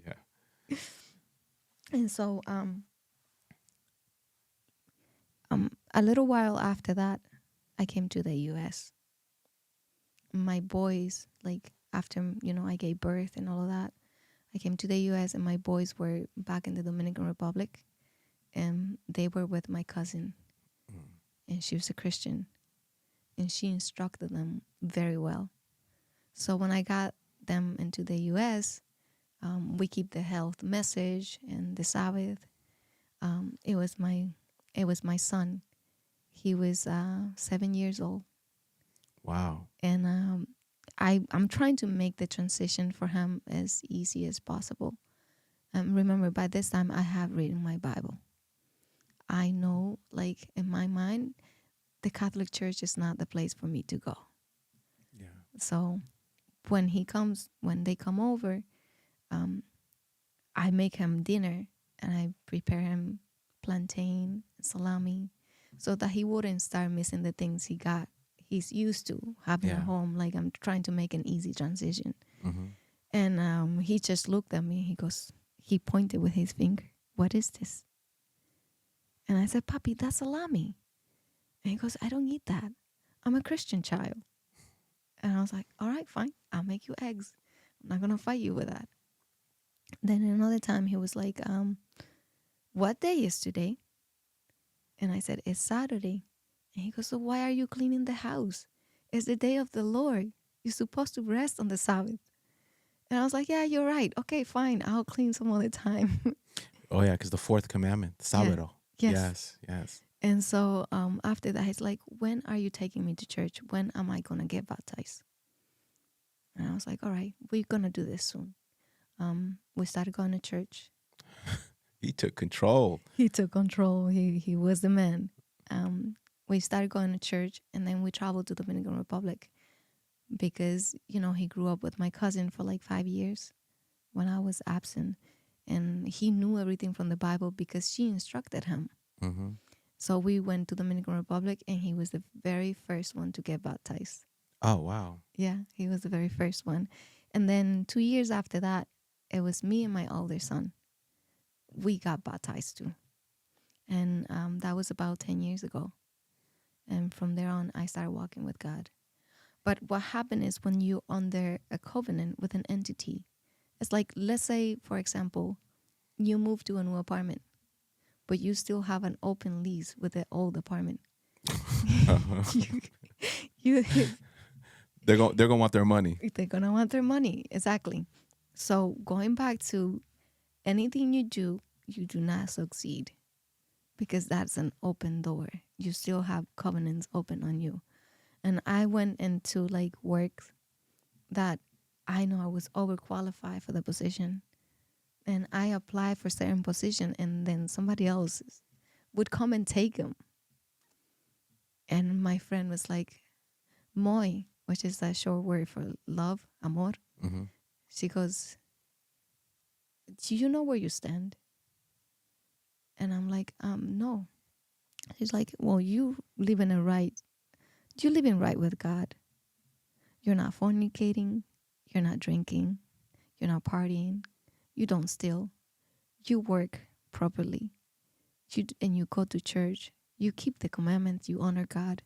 Yeah. And so a little while after that, I came to the U.S. My boys, like after, I gave birth and all of that, I came to the U.S. and my boys were back in the Dominican Republic, and they were with my cousin, and she was a Christian, and she instructed them very well. So when I got them into the U.S., we keep the health message and the Sabbath. It was my son. He was 7 years old. Wow. And I'm trying to make the transition for him as easy as possible. Remember, by this time, I have read my Bible. I know, like, in my mind, the Catholic Church is not the place for me to go. Yeah. So when they come over, I make him dinner and I prepare him plantain, salami, so that he wouldn't start missing the things he's used to having at home. Like, I'm trying to make an easy transition. Mm-hmm. And he just looked at me. He pointed with his finger. What is this? And I said, Papi, that's salami. And he goes, I don't eat that. I'm a Christian child. And I was like, all right, fine. I'll make you eggs. I'm not going to fight you with that. Then another time he was like, what day is today? And I said, it's Saturday. And he goes, so why are you cleaning the house? It's the day of the Lord. You're supposed to rest on the Sabbath. And I was like, yeah, you're right. Okay, fine. I'll clean some other time. Oh, yeah, because the fourth commandment, sábado. Yes. Yes. And so after that, he's like, when are you taking me to church? When am I going to get baptized? And I was like, all right, we're going to do this soon. We started going to church. He took control. He took control. He was the man. We started going to church, and then we traveled to the Dominican Republic because, he grew up with my cousin for like 5 years when I was absent. And he knew everything from the Bible because she instructed him. Mm-hmm. So we went to the Dominican Republic, and he was the very first one to get baptized. Oh, wow. Yeah, he was the very first one. And then 2 years after that, it was me and my older son. We got baptized too. And that was about 10 years ago. And from there on, I started walking with God. But what happened is when you're under a covenant with an entity, it's like, let's say, for example, you move to a new apartment, but you still have an open lease with the old apartment. you They're gonna want their money. They're going to want their money. Exactly. So going back to anything you do not succeed because that's an open door. You still have covenants open on you. And I went into like work that I know I was overqualified for the position, and I apply for certain position, and then somebody else would come and take them. And my friend was like, "Moi," which is a short word for love, amor. Mm-hmm. She goes, "Do you know where you stand?" And I'm like, no. She's like, "Well, you living right with God. You're not fornicating, you're not drinking, you're not partying, you don't steal, you work properly, and you go to church, you keep the commandments, you honor God.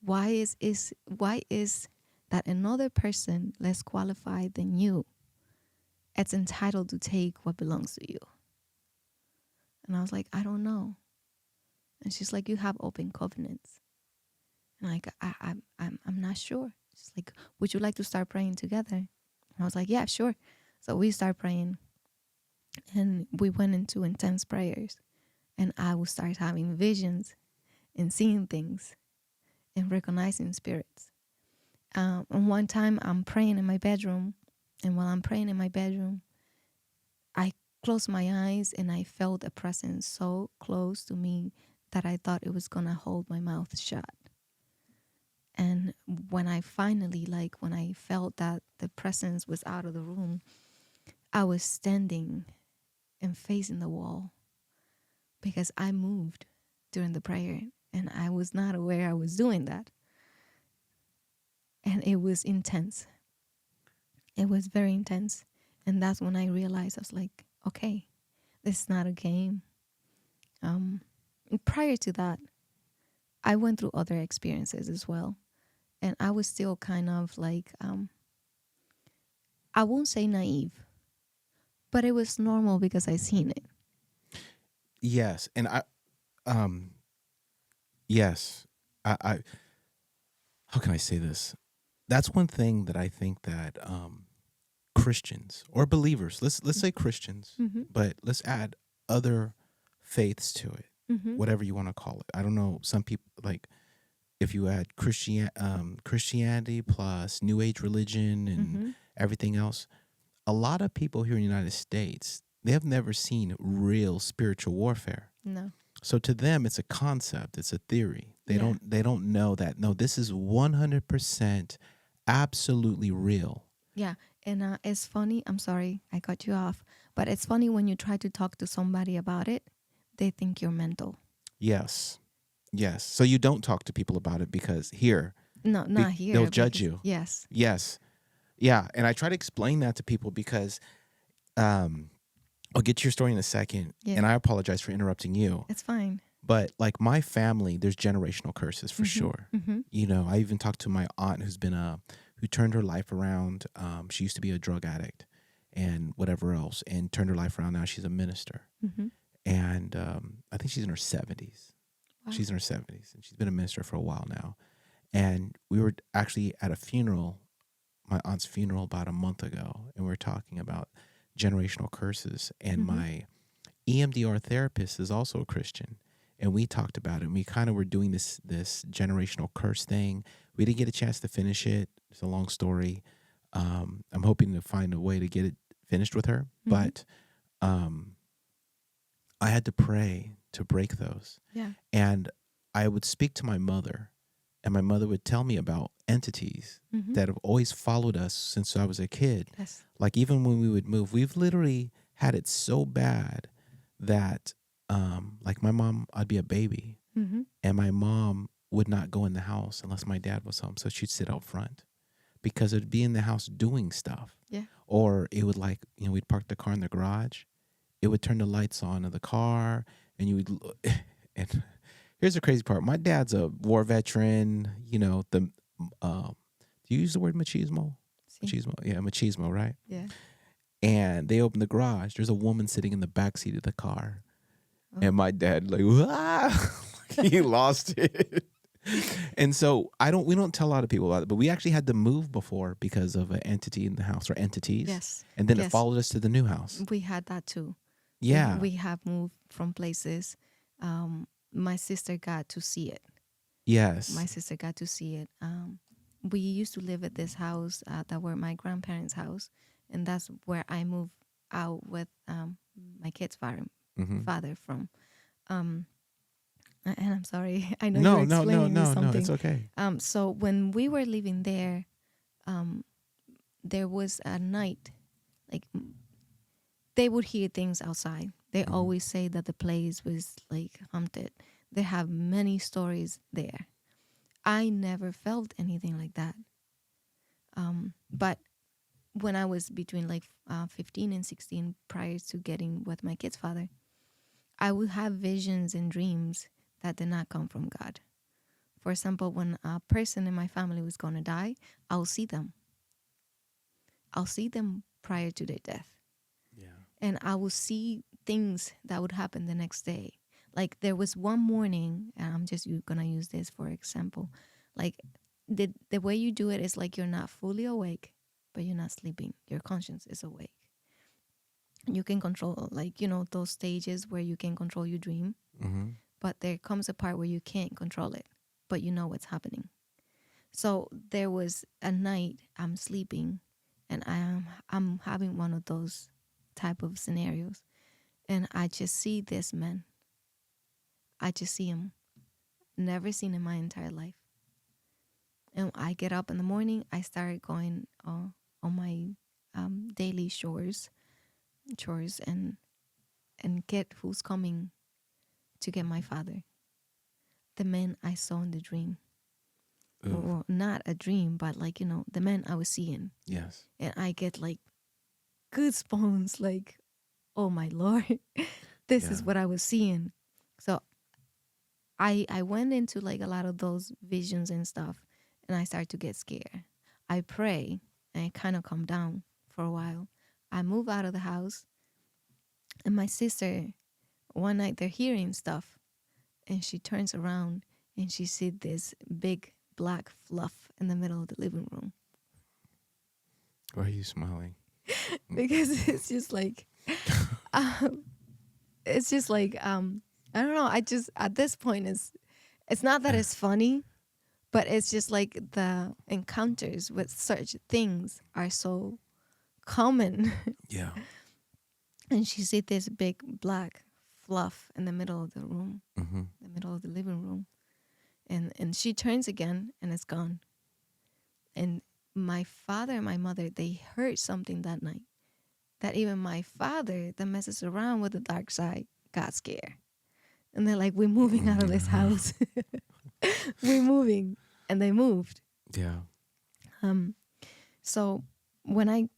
Why is that another person less qualified than you is entitled to take what belongs to you?" And I was like, "I don't know." And she's like, "You have open covenants." And like, I'm not sure. She's like, "Would you like to start praying together?" And I was like, "Yeah, sure." So we start praying, and we went into intense prayers, and I would start having visions and seeing things and recognizing spirits. And one time I'm praying in my bedroom, and while I'm praying in my bedroom, I closed my eyes and I felt a presence so close to me that I thought it was gonna hold my mouth shut. And when I finally, when I felt that the presence was out of the room, I was standing and facing the wall because I moved during the prayer and I was not aware I was doing that. And it was intense. It was very intense. And that's when I realized, I was like, okay, this is not a game. Prior to that, I went through other experiences as well. And I was still kind of I won't say naive, but it was normal because I seen it. Yes, and um, yes, I. How can I say this? That's one thing that I think that Christians or believers, let's say Christians, Mm-hmm. but let's add other faiths to it, Mm-hmm. whatever you want to call it. I don't know. Some people like if you add Christianity plus New Age religion and Mm-hmm. everything else. A lot of people here in the United States, they have never seen real spiritual warfare. No. So to them, it's a concept, it's a theory. Yeah. They don't know that no, this is 100% absolutely real. Yeah. And it's funny. I'm sorry I cut you off, but it's funny when you try to talk to somebody about it, they think you're mental. Yes, yes. So you don't talk to people about it because here No, not they'll here. judge Because, you. yes. Yes, yeah. And I try to explain that to people because um, I'll get to your story in a second. Yeah. And I apologize for interrupting you. It's fine. But like my family, there's generational curses for sure. Mm-hmm. You know, I even talked to my aunt who turned her life around. She used to be a drug addict and whatever else, and turned her life around. Now she's a minister, Mm-hmm. and I think she's in her 70s. Wow. She's in her 70s, and she's been a minister for a while now. And we were actually at a funeral, my aunt's funeral, about a month ago, and we were talking about generational curses. And Mm-hmm. my EMDR therapist is also a Christian, and we talked about it. And we kind of were doing this generational curse thing. We didn't get a chance to finish it. It's a long story. I'm hoping to find a way to get it finished with her, Mm-hmm. but I had to pray to break those. Yeah. And I would speak to my mother, and my mother would tell me about entities Mm-hmm. that have always followed us since I was a kid. Yes. Like even when we would move, we've literally had it so bad that like my mom, I'd be a baby, Mm-hmm. and my mom would not go in the house unless my dad was home. So she'd sit out front because it'd be in the house doing stuff. Yeah. Or it would we'd park the car in the garage. It would turn the lights on in the car, and you would, and here's the crazy part. My dad's a war veteran, do you use the word machismo? See? Machismo. Yeah, machismo, right? Yeah. And they open the garage. There's a woman sitting in the back seat of the car. Oh. And my dad he lost it. And so we don't tell a lot of people about it, but we actually had to move before because of an entity in the house or entities. Yes. And then it Yes. followed us to the new house. We had that too. Yeah. We have moved from places. My sister got to see it. Yes. My sister got to see it. We used to live at this house that were my grandparents' house, and that's where I moved out with my kid's Mm-hmm. father from um and I'm sorry, I know you're No, no, no, explaining me no, no. It's something. okay. So when we were living there, um there was a night, like they would hear things outside. They Mm-hmm. always say that the place was like haunted. They have many stories there. I never felt anything like that. But when I was between like 15 and 16, prior to getting with my kid's father, I would have visions and dreams that did not come from God. For example, when a person in my family was going to die, I'll see them. I'll see them prior to their death. Yeah. And I will see things that would happen the next day. Like there was one morning, and I'm just gonna use this for example. Like the way you do it is like you're not fully awake, but you're not sleeping. Your conscience is awake. You can control, like, those stages where you can control your dream, Mm-hmm. but there comes a part where you can't control it, but you know what's happening. So there was a night I'm sleeping, and I'm having one of those type of scenarios, and I just see this man. I just see him. Never seen in my entire life. And I get up in the morning. I start going on my daily chores, and get who's coming to get my father. The man I saw in the dream. Oof. Well, not a dream, but like, the man I was seeing. Yes. And I get like goosebumps, like, oh my Lord, this Yeah. is what I was seeing. So I went into like a lot of those visions and stuff, and I started to get scared. I pray, and I kind of calm down for a while. I move out of the house, and my sister, one night they're hearing stuff, and she turns around and she sees this big black fluff in the middle of the living room. Why are you smiling? Because it's just like, um, I don't know. I just at this point it's not that it's funny, but it's just like the encounters with such things are so common. Yeah. And she see this big black fluff in the middle of the room, Mm-hmm. the middle of the living room, and she turns again and it's gone. And my father and my mother, they heard something that night that even my father that messes around with the dark side got scared. And they're like, we're moving out of this house. We're moving. And they moved. Yeah. So when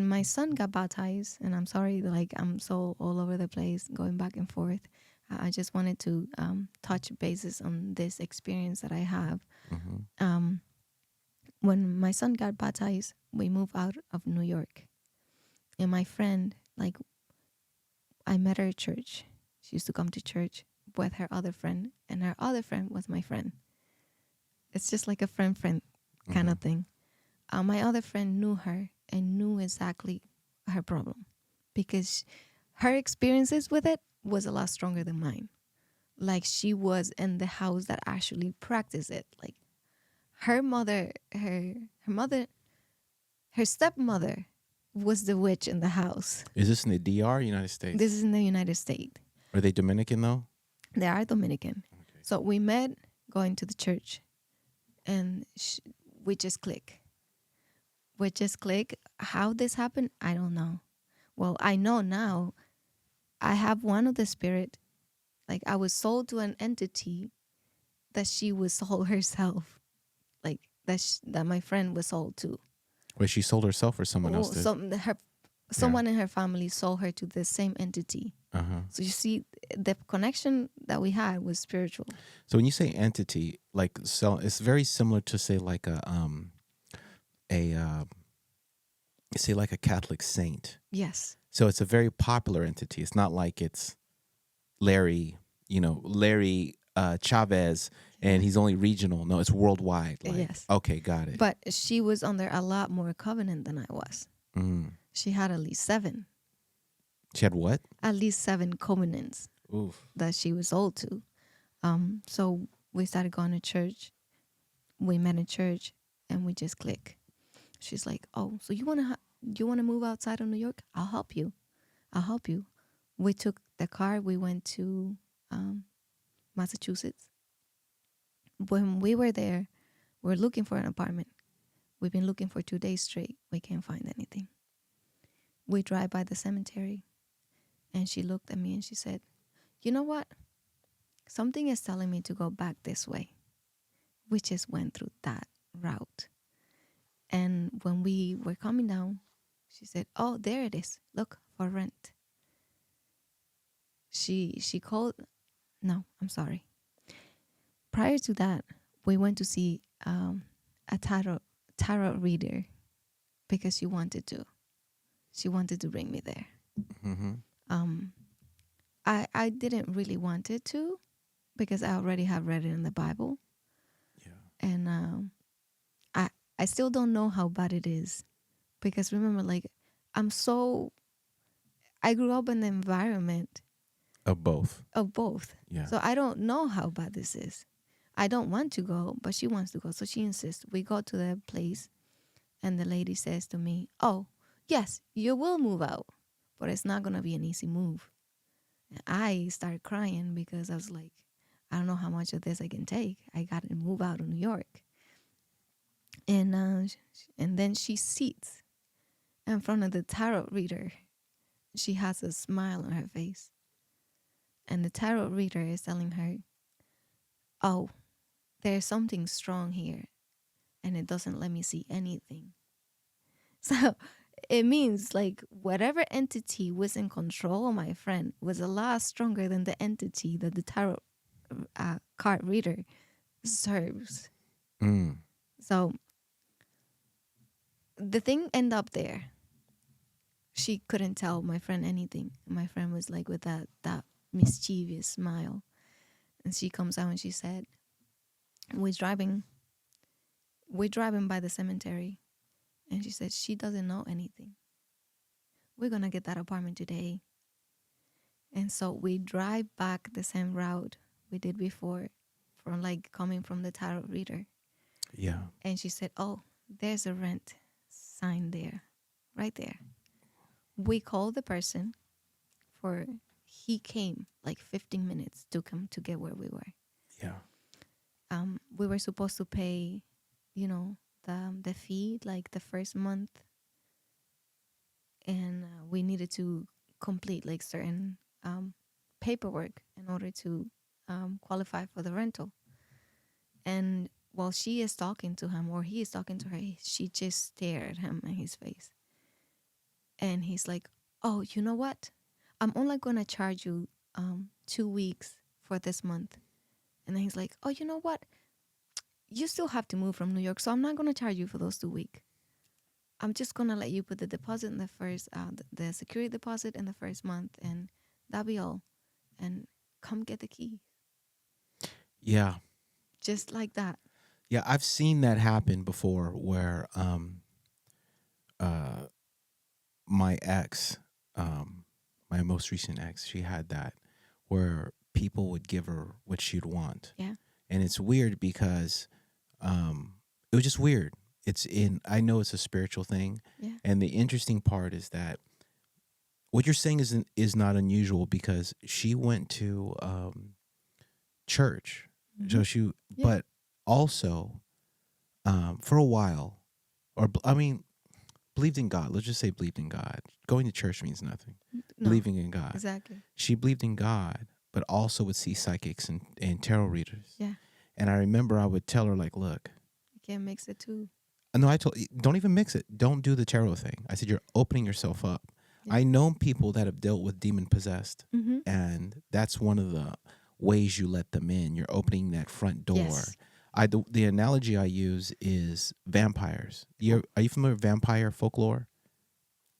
my son got baptized, and I'm sorry, like I'm so all over the place, going back and forth. I just wanted to touch bases on this experience that I have. Mm-hmm. When my son got baptized, we moved out of New York. And my friend, like, I met her at church. She used to come to church with her other friend, and her other friend was my friend. It's just like a friend kind of thing. My other friend knew her and knew exactly her problem, because her experiences with it was a lot stronger than mine. Like, she was in the house that actually practiced it. Like, her mother, her stepmother was the witch in the house. Is this in the DR, United States? This is in the United States. Are they Dominican though? They are Dominican. Okay. So we met going to the church, and we just click. We just click. How this happened, I don't know. Well, I know now. I have one of the spirit. Like, I was sold to an entity that she was sold herself. Like, that my friend was sold to. Wait, she sold herself or someone else did? Someone in her family sold her to the same entity. Uh-huh. So you see, the connection that we had was spiritual. So when you say entity, like, so it's very similar to say like say like a Catholic saint. Yes. So it's a very popular entity. It's not like it's Larry Chavez, and he's only regional. No, it's worldwide. Like, Yes. Okay, got it. But she was under a lot more covenant than I was. Mm. She had at least 7. She had what? At least 7 covenants Oof. that she was sold to. So we started going to church. We met in church, and we just click. She's like, "Oh, so you wanna move outside of New York? I'll help you." I'll help you. We took the car. We went to Massachusetts. When we were there, we're looking for an apartment. We've been looking for 2 days straight. We can't find anything. We drive by the cemetery, and she looked at me and she said, "You know what? Something is telling me to go back this way." We just went through that route. And when we were coming down, she said, "Oh, there it is. Look, for rent." She called. No, I'm sorry. Prior to that, we went to see a tarot reader because she wanted to. She wanted to bring me there. Mm-hmm. I didn't really want it to because I already have read it in the Bible, Yeah. and I still don't know how bad it is because remember, like I grew up in the environment Of both. of both, Yeah. so I don't know how bad this is. I don't want to go, but she wants to go, so she insists. We go to the place, and the lady says to me, "Oh, yes, you will move out, but it's not gonna be an easy move." And I started crying because I was like, I don't know how much of this I can take. I got to move out of New York. And then she sits in front of the tarot reader. She has a smile on her face. And the tarot reader is telling her, "Oh, there's something strong here, and it doesn't let me see anything." So it means like whatever entity was in control of my friend was a lot stronger than the entity that the tarot card reader serves. Mm. So the thing ended up there. She couldn't tell my friend anything. My friend was like with that mischievous smile. And she comes out and she said, we're driving by the cemetery. And she said, she doesn't know anything. We're going to get that apartment today. And so we drive back the same route we did before, from like coming from the tarot reader. Yeah. And she said, "Oh, there's a rent sign there, right there." We called the person he came like 15 minutes to come to get where we were. Yeah. We were supposed to pay, the fee like the first month, and we needed to complete like certain paperwork in order to qualify for the rental. And while she is talking to him or he is talking to her, she just stared at him in his face. And he's like, "Oh, you know what? I'm only going to charge you 2 weeks for this month." And then he's like, "Oh, you know what? You still have to move from New York, so I'm not going to charge you for those 2 weeks. I'm just going to let you put the deposit in the first, the security deposit in the first month, and that'll be all. And come get the key." Yeah. Just like that. Yeah. I've seen that happen before where my ex, my most recent ex, she had that where people would give her what she'd want. Yeah. And it's weird because it was just weird. I know it's a spiritual thing. Yeah. And the interesting part is that what you're saying is not unusual because she went to church. Mm-hmm. So Yeah. but also for a while, believed in God. Let's just say believed in God. Going to church means nothing. No, Believing in God. exactly. She believed in God, but also would see psychics and tarot readers. Yeah. And I remember I would tell her, like, look, You can't mix it too. no, I told, don't even mix it. Don't do the tarot thing. I said, you're opening yourself up. Yeah. I know people that have dealt with demon possessed, Mm-hmm. and that's one of the ways you let them in. You're opening that front door. Yes. The analogy I use is vampires. Are you familiar with vampire folklore?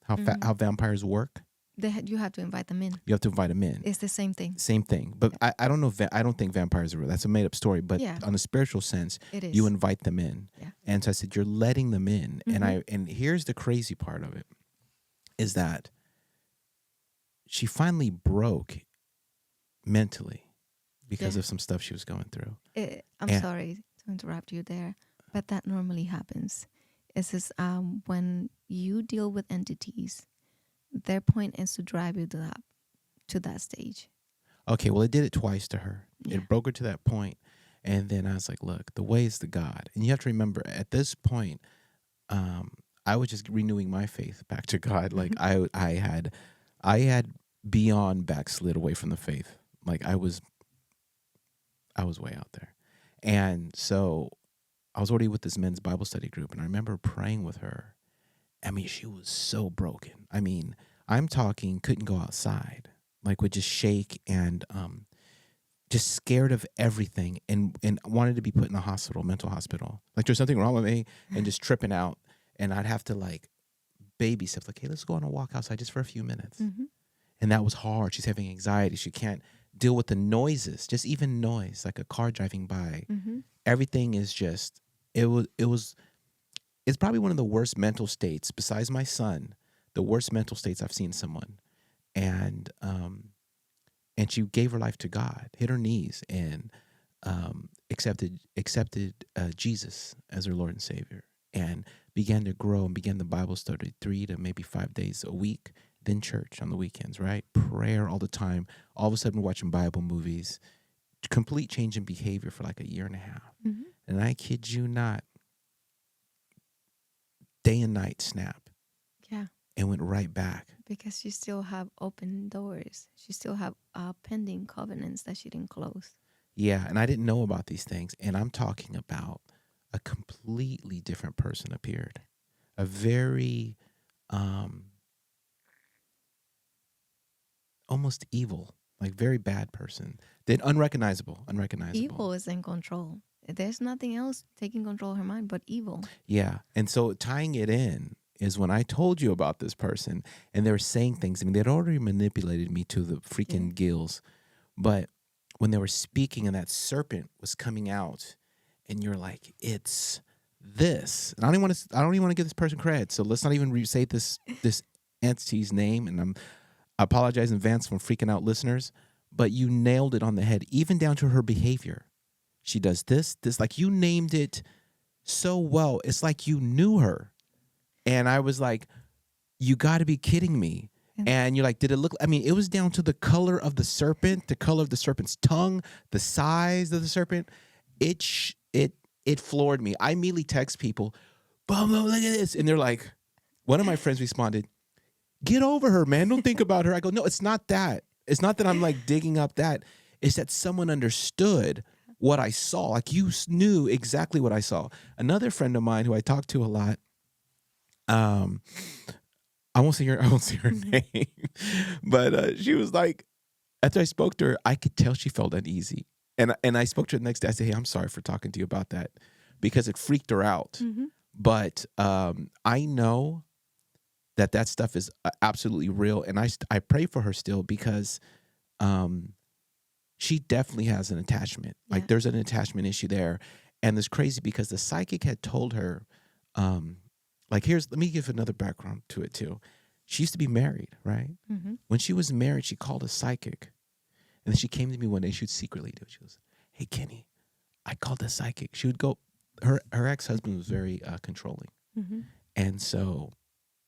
How vampires work? You have to invite them in. You have to invite them in. It's the same thing. Same thing. But I don't know. I don't think vampires are real. That's a made up story. But Yeah. on a spiritual sense, It is. you invite them in. Yeah. And so I said, you're letting them in. Mhm. And here's the crazy part of it is that she finally broke mentally because Yeah. of some stuff she was going through. I'm And- sorry to interrupt you there, but that normally happens. It's just when you deal with entities their point is to drive you to that stage. Okay, well, it did it twice to her. Yeah. It broke her to that point, and then I was like, "Look, the way is to God." And you have to remember, at this point, I was just renewing my faith back to God. Like I had beyond backslid away from the faith. Like I was way out there, and so I was already with this men's Bible study group, and I remember praying with her. I mean, she was so broken. I mean, I'm talking couldn't go outside, like would just shake and just scared of everything, and wanted to be put in a hospital, mental hospital. Like there's something wrong with me, and just tripping out, and I'd have to like baby stuff. Like, hey, let's go on a walk outside just for a few minutes, and that was hard. She's having anxiety. She can't deal with the noises, just even noise, like a car driving by. Everything is just it's probably one of the worst mental states besides my son, the worst mental states I've seen someone. And she gave her life to God, hit her knees, and accepted Jesus as her Lord and Savior, and began to grow and began the Bible study 3 to maybe 5 days a week, then church on the weekends, right? Prayer all the time. All of a sudden, we're watching Bible movies. Complete change in behavior for like a year and a half. And I kid you not, day and night snap. Yeah. And went right back. Because she still have open doors. She still have pending covenants that she didn't close. Yeah, and I didn't know about these things. And I'm talking about a completely different person appeared. A very almost evil, like very bad person. Then unrecognizable. Evil is in control. There's nothing else taking control of her mind but evil. Yeah. And so tying it in is when I told you about this person and they were saying things. I mean, they'd already manipulated me to the freaking gills. But when they were speaking and that serpent was coming out and you're like, it's this. And I don't even want to give this person credit. So let's not even say this entity's name. And I apologize in advance for freaking out listeners, but you nailed it on the head, even down to her behavior. She does this, like you named it so well. It's like you knew her. And I was like, you got to be kidding me. And you're like, did it look? I mean, it was down to the color of the serpent, the color of the serpent's tongue, the size of the serpent. It floored me. I immediately text people, boom, look at this. And they're like, one of my friends responded, get over her, man. Don't think about her. I go, no, it's not that. It's not that I'm like digging up that. It's that someone understood what I saw. Like you knew exactly what I saw. Another friend of mine who I talk to a lot, I won't say her name, but she was like, after I spoke to her, I could tell she felt uneasy. And I spoke to her the next day. I said, hey, I'm sorry for talking to you about that because it freaked her out. But I know that stuff is absolutely real. And I pray for her still because she definitely has an attachment. Yeah. Like there's an attachment issue there. And it's crazy because the psychic had told her, let me give another background to it too. She used to be married, right? When she was married, she called a psychic. And then she came to me one day, she would secretly do it. She goes, hey, Kenny, I called a psychic. She would go, her ex-husband was very controlling. And so,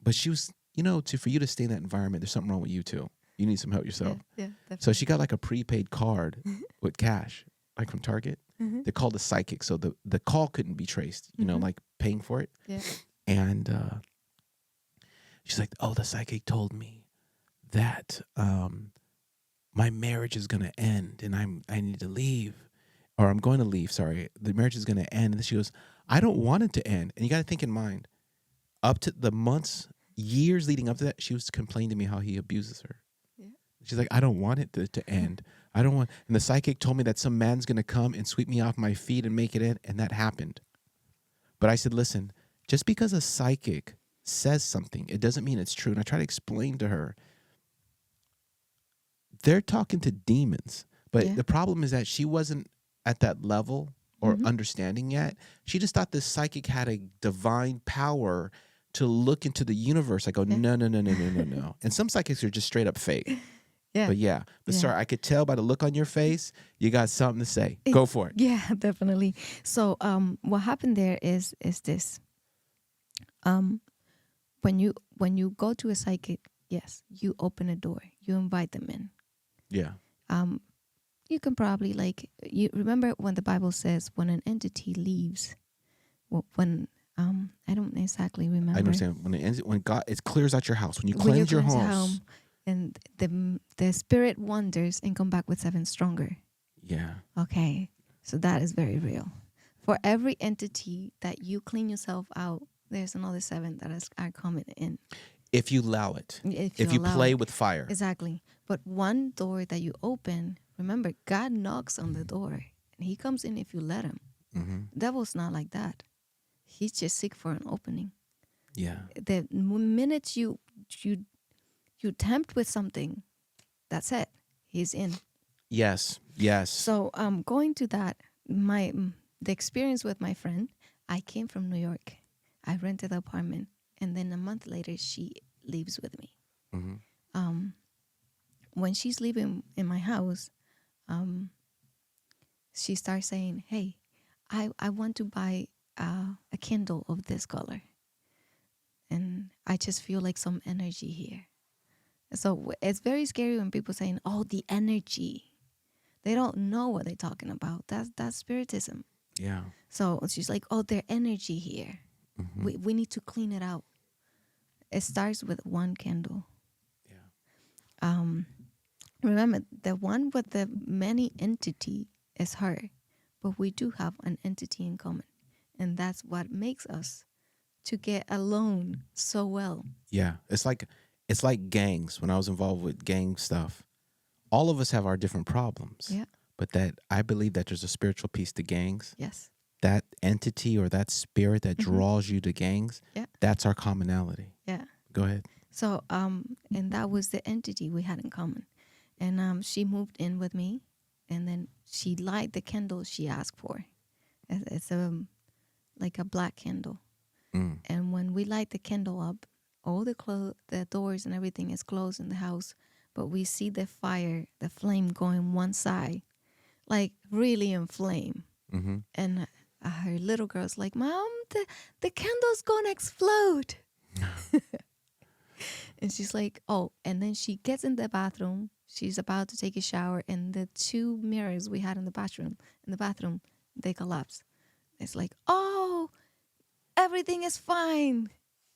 but she was, for you to stay in that environment, there's something wrong with you too. You need some help yourself. Yeah, definitely. So she got like a prepaid card with cash, like from Target. They called a psychic. So the call couldn't be traced, like paying for it. Yeah. And she's like, oh, the psychic told me that my marriage is going to end and I need to leave. Or I'm going to leave, sorry. The marriage is going to end. And then she goes, I don't want it to end. And you got to think in mind, up to the months, years leading up to that, she was complaining to me how he abuses her. Yeah. She's like, I don't want it to end. I don't want. And the psychic told me that some man's going to come and sweep me off my feet and make it end. And that happened. But I said, listen, just because a psychic says something, it doesn't mean it's true. And I try to explain to her, they're talking to demons. But the problem is that she wasn't at that level or understanding yet. She just thought this psychic had a divine power to look into the universe. I go, no. And some psychics are just straight up fake. Yeah. But sorry, I could tell by the look on your face, you got something to say. Go for it. Yeah, definitely. So what happened there is this. When you go to a psychic, Yes, you open a door. You invite them in. Yeah. You can probably you remember when the Bible says when an entity leaves, when I don't exactly I remember. understand when God it clears out your house, when you When you cleanse your cleanse your house. home, and the spirit wanders and come back with 7 stronger. Yeah. Okay, so that is very real. For every entity that you clean yourself out, there's another 7 that are coming in. If you allow it. If you allow play it. with fire. Exactly. But one door that you open, remember, God knocks on the door and he comes in if you let him. Mm-hmm. Devil's not like that. He's just seek for an opening. Yeah. The minute you tempt with something, that's it. He's in. Yes. Yes. So going to that, the experience with my friend, I came from New York. I rented an apartment, and then a month later, she lives with me. Mm-hmm. When she's living in my house, she starts saying, "Hey, I want to buy a candle of this color, and I just feel like some energy here." So it's very scary when people saying, "Oh, the energy." They don't know what they're talking about. That's spiritism. Yeah. So she's like, "Oh, their energy here. Mm-hmm. We need to clean it out." It starts with one candle. Yeah. Remember, the one with the many entity is her, but we do have an entity in common, and that's what makes us to get along so well. Yeah. It's like gangs. When I was involved with gang stuff, all of us have our different problems. Yeah. But that I believe that there's a spiritual piece to gangs. Yes. That entity or that spirit that draws you to gangs, Yeah. that's our commonality. Yeah. Go ahead. So and that was the entity we had in common. And she moved in with me, and then she light the candle she asked for. It's like a black candle. Mm. And when we light the candle up, all the doors and everything is closed in the house, but we see the fire, the flame going one side, like really in flame. Mm-hmm. And her little girl's like, "Mom, the candle's gonna explode." And she's like, "Oh," and then she gets in the bathroom. She's about to take a shower, and the 2 mirrors we had in the bathroom, they collapse. It's like, "Oh, everything is fine.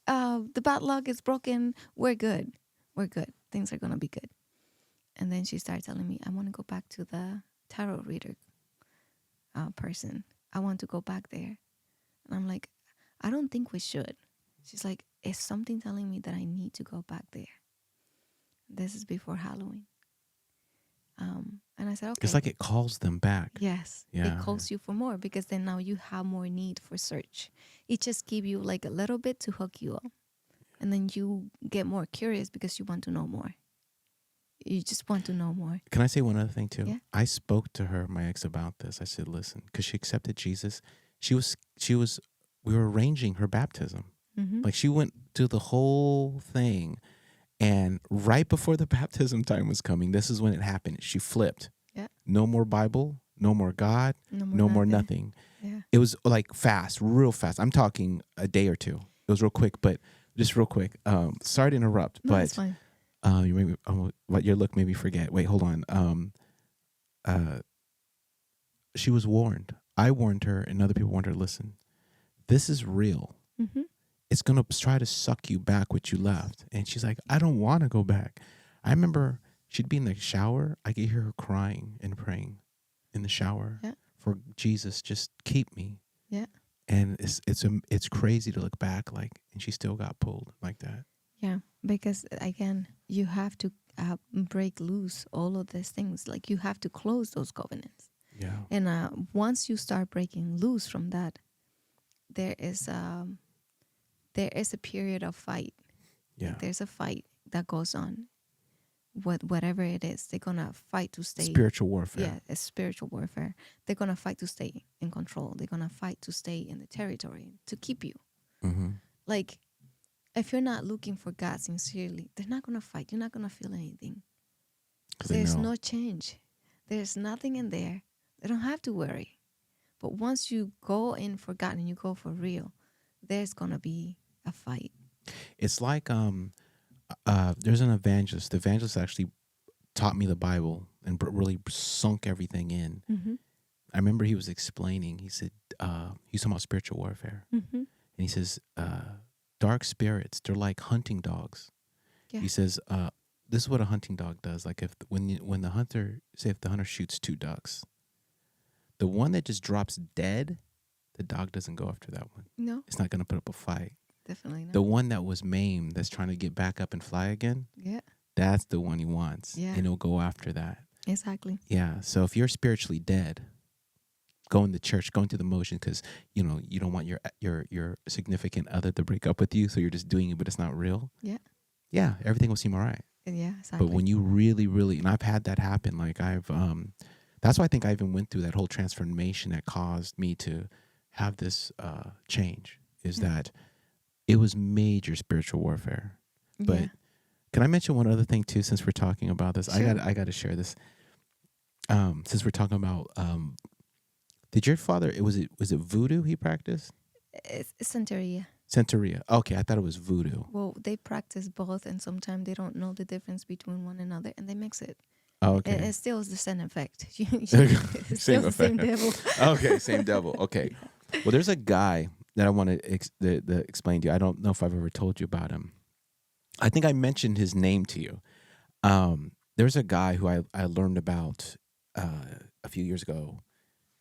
The bad luck is broken. We're good. We're good. Things are gonna be good." And then she started telling me, "I want to go back to the tarot reader person. I want to go back there." And I'm like, "I don't think we should." She's like, "Is something telling me that I need to go back there?" This is before Halloween. And I said, "Okay." It's like it calls them back. Yes. Yeah. It calls you for more, because then now you have more need for search. It just gives you like a little bit to hook you up. And then you get more curious because you want to know more. You just want to know more. Can I say one other thing too? Yeah. I spoke to her, my ex, about this. I said, listen, because she accepted Jesus. We were arranging her baptism. Mm-hmm. Like she went through the whole thing. And right before the baptism time was coming, this is when it happened. She flipped. Yeah. No more Bible, no more God, no more nothing. Yeah. It was like fast, real fast. I'm talking a day or two. It was real quick, but just real quick. Sorry to interrupt, No, but it's fine. you made me, what your look made me forget. Wait, hold on. She was warned. I warned her, and other people warned her. Listen, this is real. Mm-hmm. It's gonna try to suck you back what you left. And she's like, I don't want to go back. I remember she'd be in the shower. I could hear her crying and praying in the shower for Jesus, just keep me. Yeah. And it's crazy to look back, like, and she still got pulled like that. Yeah, because again, you have to break loose all of these things. Like you have to close those covenants. Yeah. And once you start breaking loose from that, there is a period of fight. Yeah. Like there's a fight that goes on. Whatever it is, they're gonna fight to stay. Spiritual warfare. Yeah, it's spiritual warfare. They're gonna fight to stay in control. They're gonna fight to stay in the territory to keep you. Mm-hmm. Like, if you're not looking for God sincerely, they're not gonna fight. You're not gonna feel anything. There's no change. There's nothing in there. They don't have to worry. But once you go in for God and you go for real, there's gonna be a fight. It's like there's an evangelist. The evangelist actually taught me the Bible and really sunk everything in. Mm-hmm. I remember he was explaining. He said he was talking about spiritual warfare, Mm-hmm. and he says dark spirits, they're like hunting dogs. Yeah. He says this is what a hunting dog does. Like if when the hunter, say if the hunter shoots 2 ducks, the one that just drops dead, the dog doesn't go after that one. No, It's not going to put up a fight. definitely not. The one that was maimed, that's trying to get back up and fly again, Yeah, that's the one he wants. Yeah. And he'll go after that. exactly. Yeah. So if you're spiritually dead, going to church, going through the motion because you don't want your significant other to break up with you, so you're just doing it, but it's not real. Yeah. Yeah, everything will seem all right. Yeah, exactly. But when you really, really, and I've had that happen, like that's why I think I even went through that whole transformation that caused me to have this change, is that it was major spiritual warfare. But yeah. can I mention one other thing too, since we're talking about this? Sure. I got to share this. Since we're talking about, did your father? Was it voodoo he practiced? It's Santeria. Santeria. Okay, I thought it was voodoo. Well, they practice both, and sometimes they don't know the difference between one another, and they mix it. Oh, okay. It still is the same effect. It's Same still the same effect. devil. Okay, same devil. Okay. Well, there's a guy that I want to explain to you. I don't know if I've ever told you about him. I think I mentioned his name to you. There's a guy who I learned about a few years ago.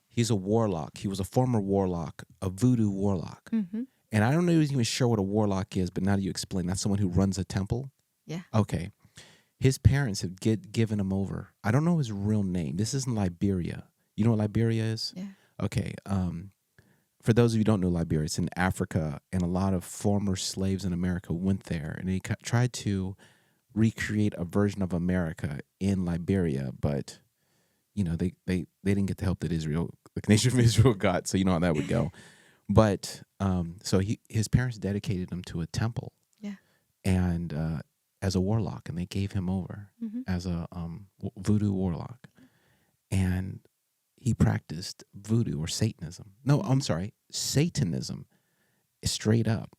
He's a warlock. He was a former warlock, a voodoo warlock. Mm-hmm. And I don't know even sure what a warlock is, but now that you explain, that's someone who runs a temple? Yeah. Okay. His parents have given him over. I don't know his real name. This is in Liberia. You know what Liberia is? Yeah. Okay. For those of you who don't know Liberia, it's in Africa, and a lot of former slaves in America went there, and they tried to recreate a version of America in Liberia, but they didn't get the help that the nation of Israel got. So you know how that would go. But so his parents dedicated him to a temple. Yeah. And as a warlock, and they gave him over as a voodoo warlock, and he practiced voodoo or Satanism. No, I'm sorry, Satanism, straight up.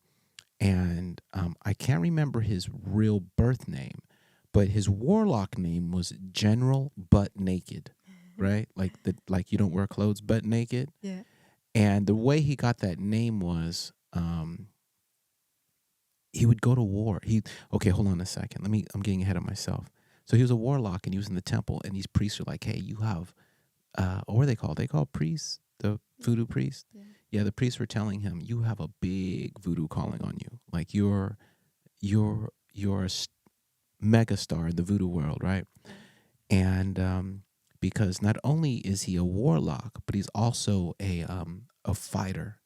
And I can't remember his real birth name, but his warlock name was General Butt Naked, right? Like you don't wear clothes butt naked. Yeah. And the way he got that name was he would go to war. Okay, hold on a second. I'm getting ahead of myself. So he was a warlock, and he was in the temple, and these priests were like, hey, you have, what are they called? They call priests, the voodoo priest. Yeah, the priests were telling him, you have a big voodoo calling on you. Like you're a mega star in the voodoo world, right? And because not only is he a warlock, but he's also a fighter.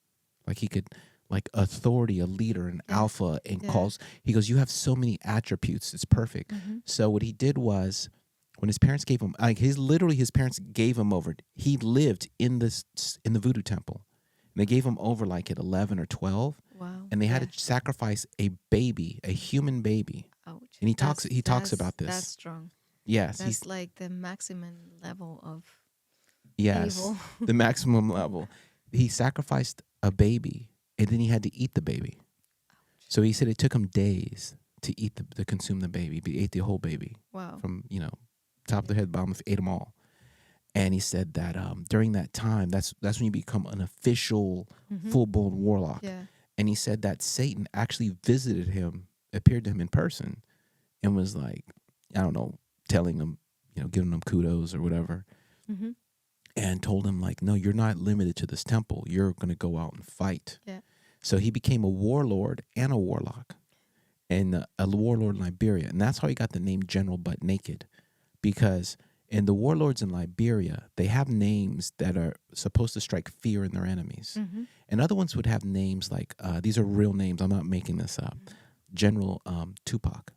Like he could, like authority, a leader, an alpha, and he goes, you have so many attributes. It's perfect. Mm-hmm. So what he did was, when his parents gave him, his parents gave him over. He lived in the voodoo temple. And they gave him over like at 11 or 12. Wow. And they had to sacrifice a baby, a human baby. Ouch. And he talks about this. That's strong. Yes. That's like the maximum level of yes, evil. The maximum level. He sacrificed a baby, and then he had to eat the baby. Ouch. So he said it took him days to consume the baby. But he ate the whole baby. Wow. From, top of the head, bottom, ate them all. And he said that during that time, that's when you become an official, full-blown warlock. Yeah. And he said that Satan actually visited him, appeared to him in person, and was like, I don't know, telling him, giving him kudos or whatever, and told him like, no, you're not limited to this temple. You're going to go out and fight. Yeah. So he became a warlord and a warlock, and a warlord in Liberia. And that's how he got the name General Butt Naked, because in the warlords in Liberia, they have names that are supposed to strike fear in their enemies. Mm-hmm. And other ones would have names like, these are real names, I'm not making this up, General Tupac,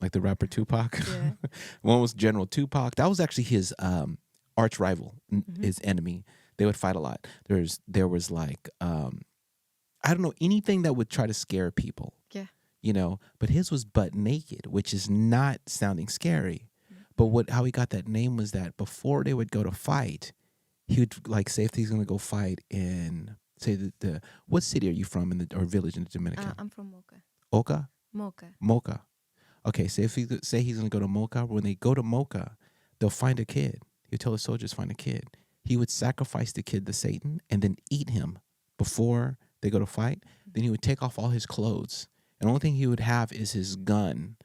like the rapper Tupac. Yeah. One was General Tupac. That was actually his arch rival, his enemy. They would fight a lot. There was like, I don't know, anything that would try to scare people. Yeah. But his was Butt Naked, which is not sounding scary. But how he got that name was that before they would go to fight, he would like say if he's going to go fight in, say what city are you from or village in the Dominican? I'm from Mocha. Oka? Mocha. Mocha. Okay, say if he say he's gonna go to Mocha, when they go to Mocha, they'll find a kid. He'll tell the soldiers find a kid. He would sacrifice the kid to Satan and then eat him before they go to fight. Then he would take off all his clothes, and the only thing he would have is his gun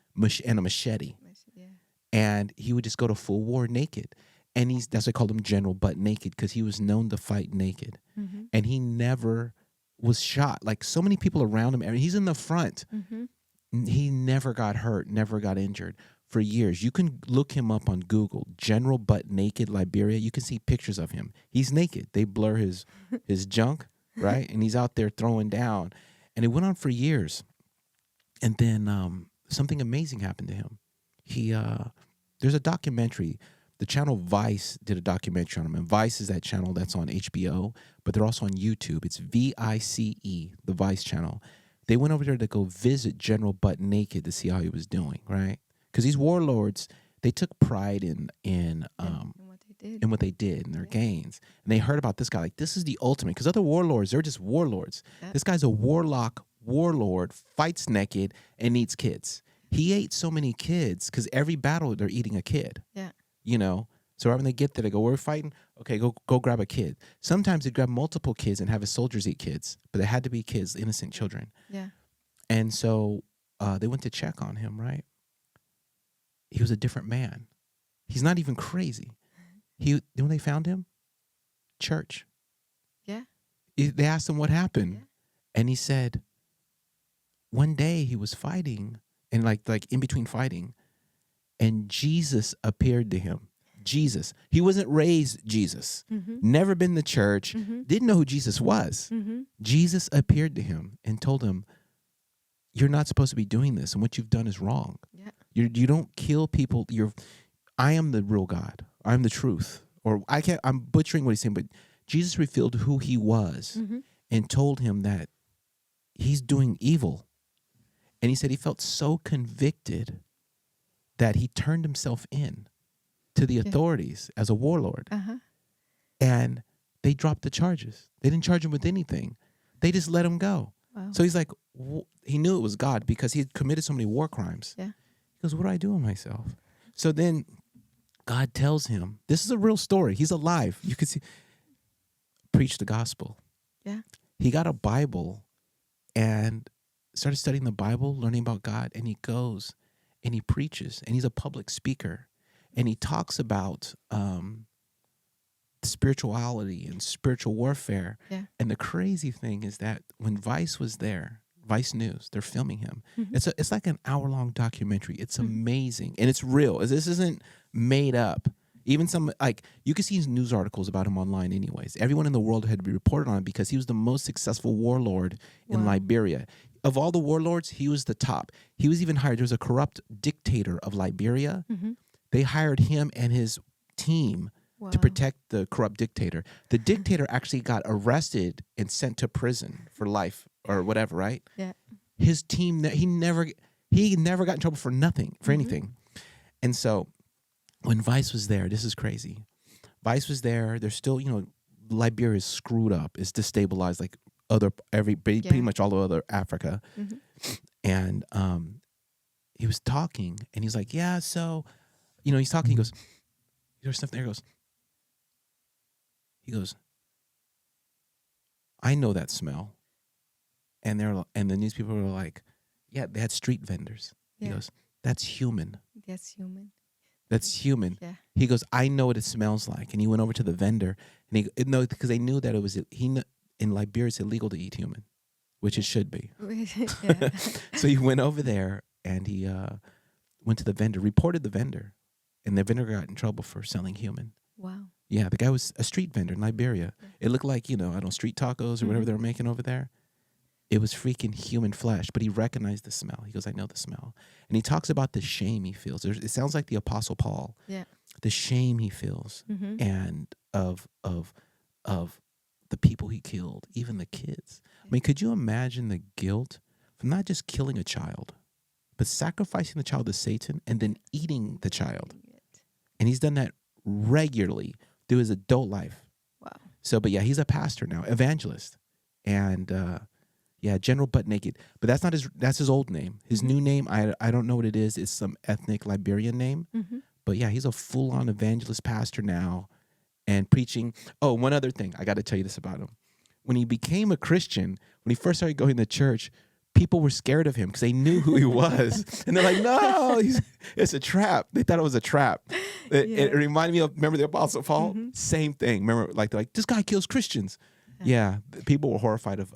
and a machete. Yeah. And he would just go to full war naked. And that's why I called him General Butt Naked, because he was known to fight naked. Mm-hmm. And he never was shot. Like so many people around him. I mean, he's in the front. Mm-hmm. He never got hurt, never got injured for years. You can look him up on Google, General Butt Naked Liberia. You can see pictures of him. He's naked. They blur his junk, right? And he's out there throwing down. And it went on for years. And then something amazing happened to him. There's a documentary. The channel Vice did a documentary on him. And Vice is that channel that's on HBO, but they're also on YouTube. It's VICE, the Vice channel. They went over there to go visit General Butt Naked to see how he was doing, right? Because these warlords, they took pride in what they did and their gains. And they heard about this guy, like, this is the ultimate. Because other warlords, they're just warlords. Yeah. This guy's a warlord, fights naked, and eats kids. He ate so many kids because every battle they're eating a kid. Yeah. You know? So when they get there, they go, we're fighting. Okay, go grab a kid. Sometimes they grab multiple kids and have his soldiers eat kids, but they had to be kids, innocent children. Yeah. And so they went to check on him, right? He was a different man. He's not even crazy. When they found him? Church. Yeah. They asked him what happened. Yeah. And he said, one day he was fighting, and like in between fighting, and Jesus appeared to him. Jesus. He wasn't raised Jesus. Mm-hmm. Never been to church. Mm-hmm. Didn't know who Jesus was. Mm-hmm. Jesus appeared to him and told him, you're not supposed to be doing this, and what you've done is wrong. Yeah. You don't kill people. I am the real God. I'm the truth. Or I'm butchering what he's saying, but Jesus revealed who he was and told him that he's doing evil. And he said he felt so convicted that he turned himself in to the authorities as a warlord. Uh-huh. And they dropped the charges. They didn't charge him with anything. They just let him go. Wow. So he's like, he knew it was God because he had committed so many war crimes. Yeah. He goes, what do I do with myself? So then God tells him, this is a real story. He's alive. You can see, preach the gospel. Yeah. He got a Bible and started studying the Bible, learning about God, and he goes and he preaches, and he's a public speaker, and he talks about spirituality and spiritual warfare. Yeah. And the crazy thing is that when Vice was there, Vice News, they're filming him. Mm-hmm. It's like an hour-long documentary. It's amazing, and it's real. This isn't made up. Even some, like, you can see news articles about him online anyways. Everyone in the world had to be reported on him because he was the most successful warlord in Liberia. Of all the warlords, he was the top. He was even hired. There was a corrupt dictator of Liberia. Mm-hmm. They hired him and his team to protect the corrupt dictator. The dictator actually got arrested and sent to prison for life or whatever, right? Yeah. His team, he never got in trouble for nothing, for anything. And so when Vice was there, this is crazy. Vice was there. They're still, Liberia is screwed up. It's destabilized like pretty much all of other Africa. Mm-hmm. And he was talking, and he's like, yeah, so, he's talking. He goes, there's stuff there. He goes, I know that smell. And the news people were like, yeah, they had street vendors. Yeah. He goes, that's human. That's human. That's human. Yeah. He goes, I know what it smells like. And he went over to the vendor, and because they knew that in Liberia it's illegal to eat human, which it should be. So he went over there, and he went to the vendor, reported the vendor, and the vendor got in trouble for selling human. Wow. Yeah, the guy was a street vendor in Liberia. Yeah. It looked like, street tacos or whatever they were making over there. It was freaking human flesh, but he recognized the smell. He goes, I know the smell. And he talks about the shame he feels. It sounds like the Apostle Paul. Yeah. The shame he feels and of the people he killed, even the kids. Yeah. I mean, could you imagine the guilt from not just killing a child, but sacrificing the child to Satan and then eating the child? And he's done that regularly through his adult life. Wow. So, but yeah, he's a pastor now, evangelist. And Yeah, General Butt Naked. But that's not his. That's his old name. His new name, I don't know what it is. It's some ethnic Liberian name. Mm-hmm. But yeah, he's a full-on evangelist pastor now, and preaching. Oh, one other thing, I got to tell you this about him. When he became a Christian, when he first started going to church, people were scared of him because they knew who he was, and they're like, "No, it's a trap." They thought it was a trap. It reminded me of, remember the Apostle Paul? Mm-hmm. Same thing. Remember, like they're like, "This guy kills Christians." Yeah, people were horrified of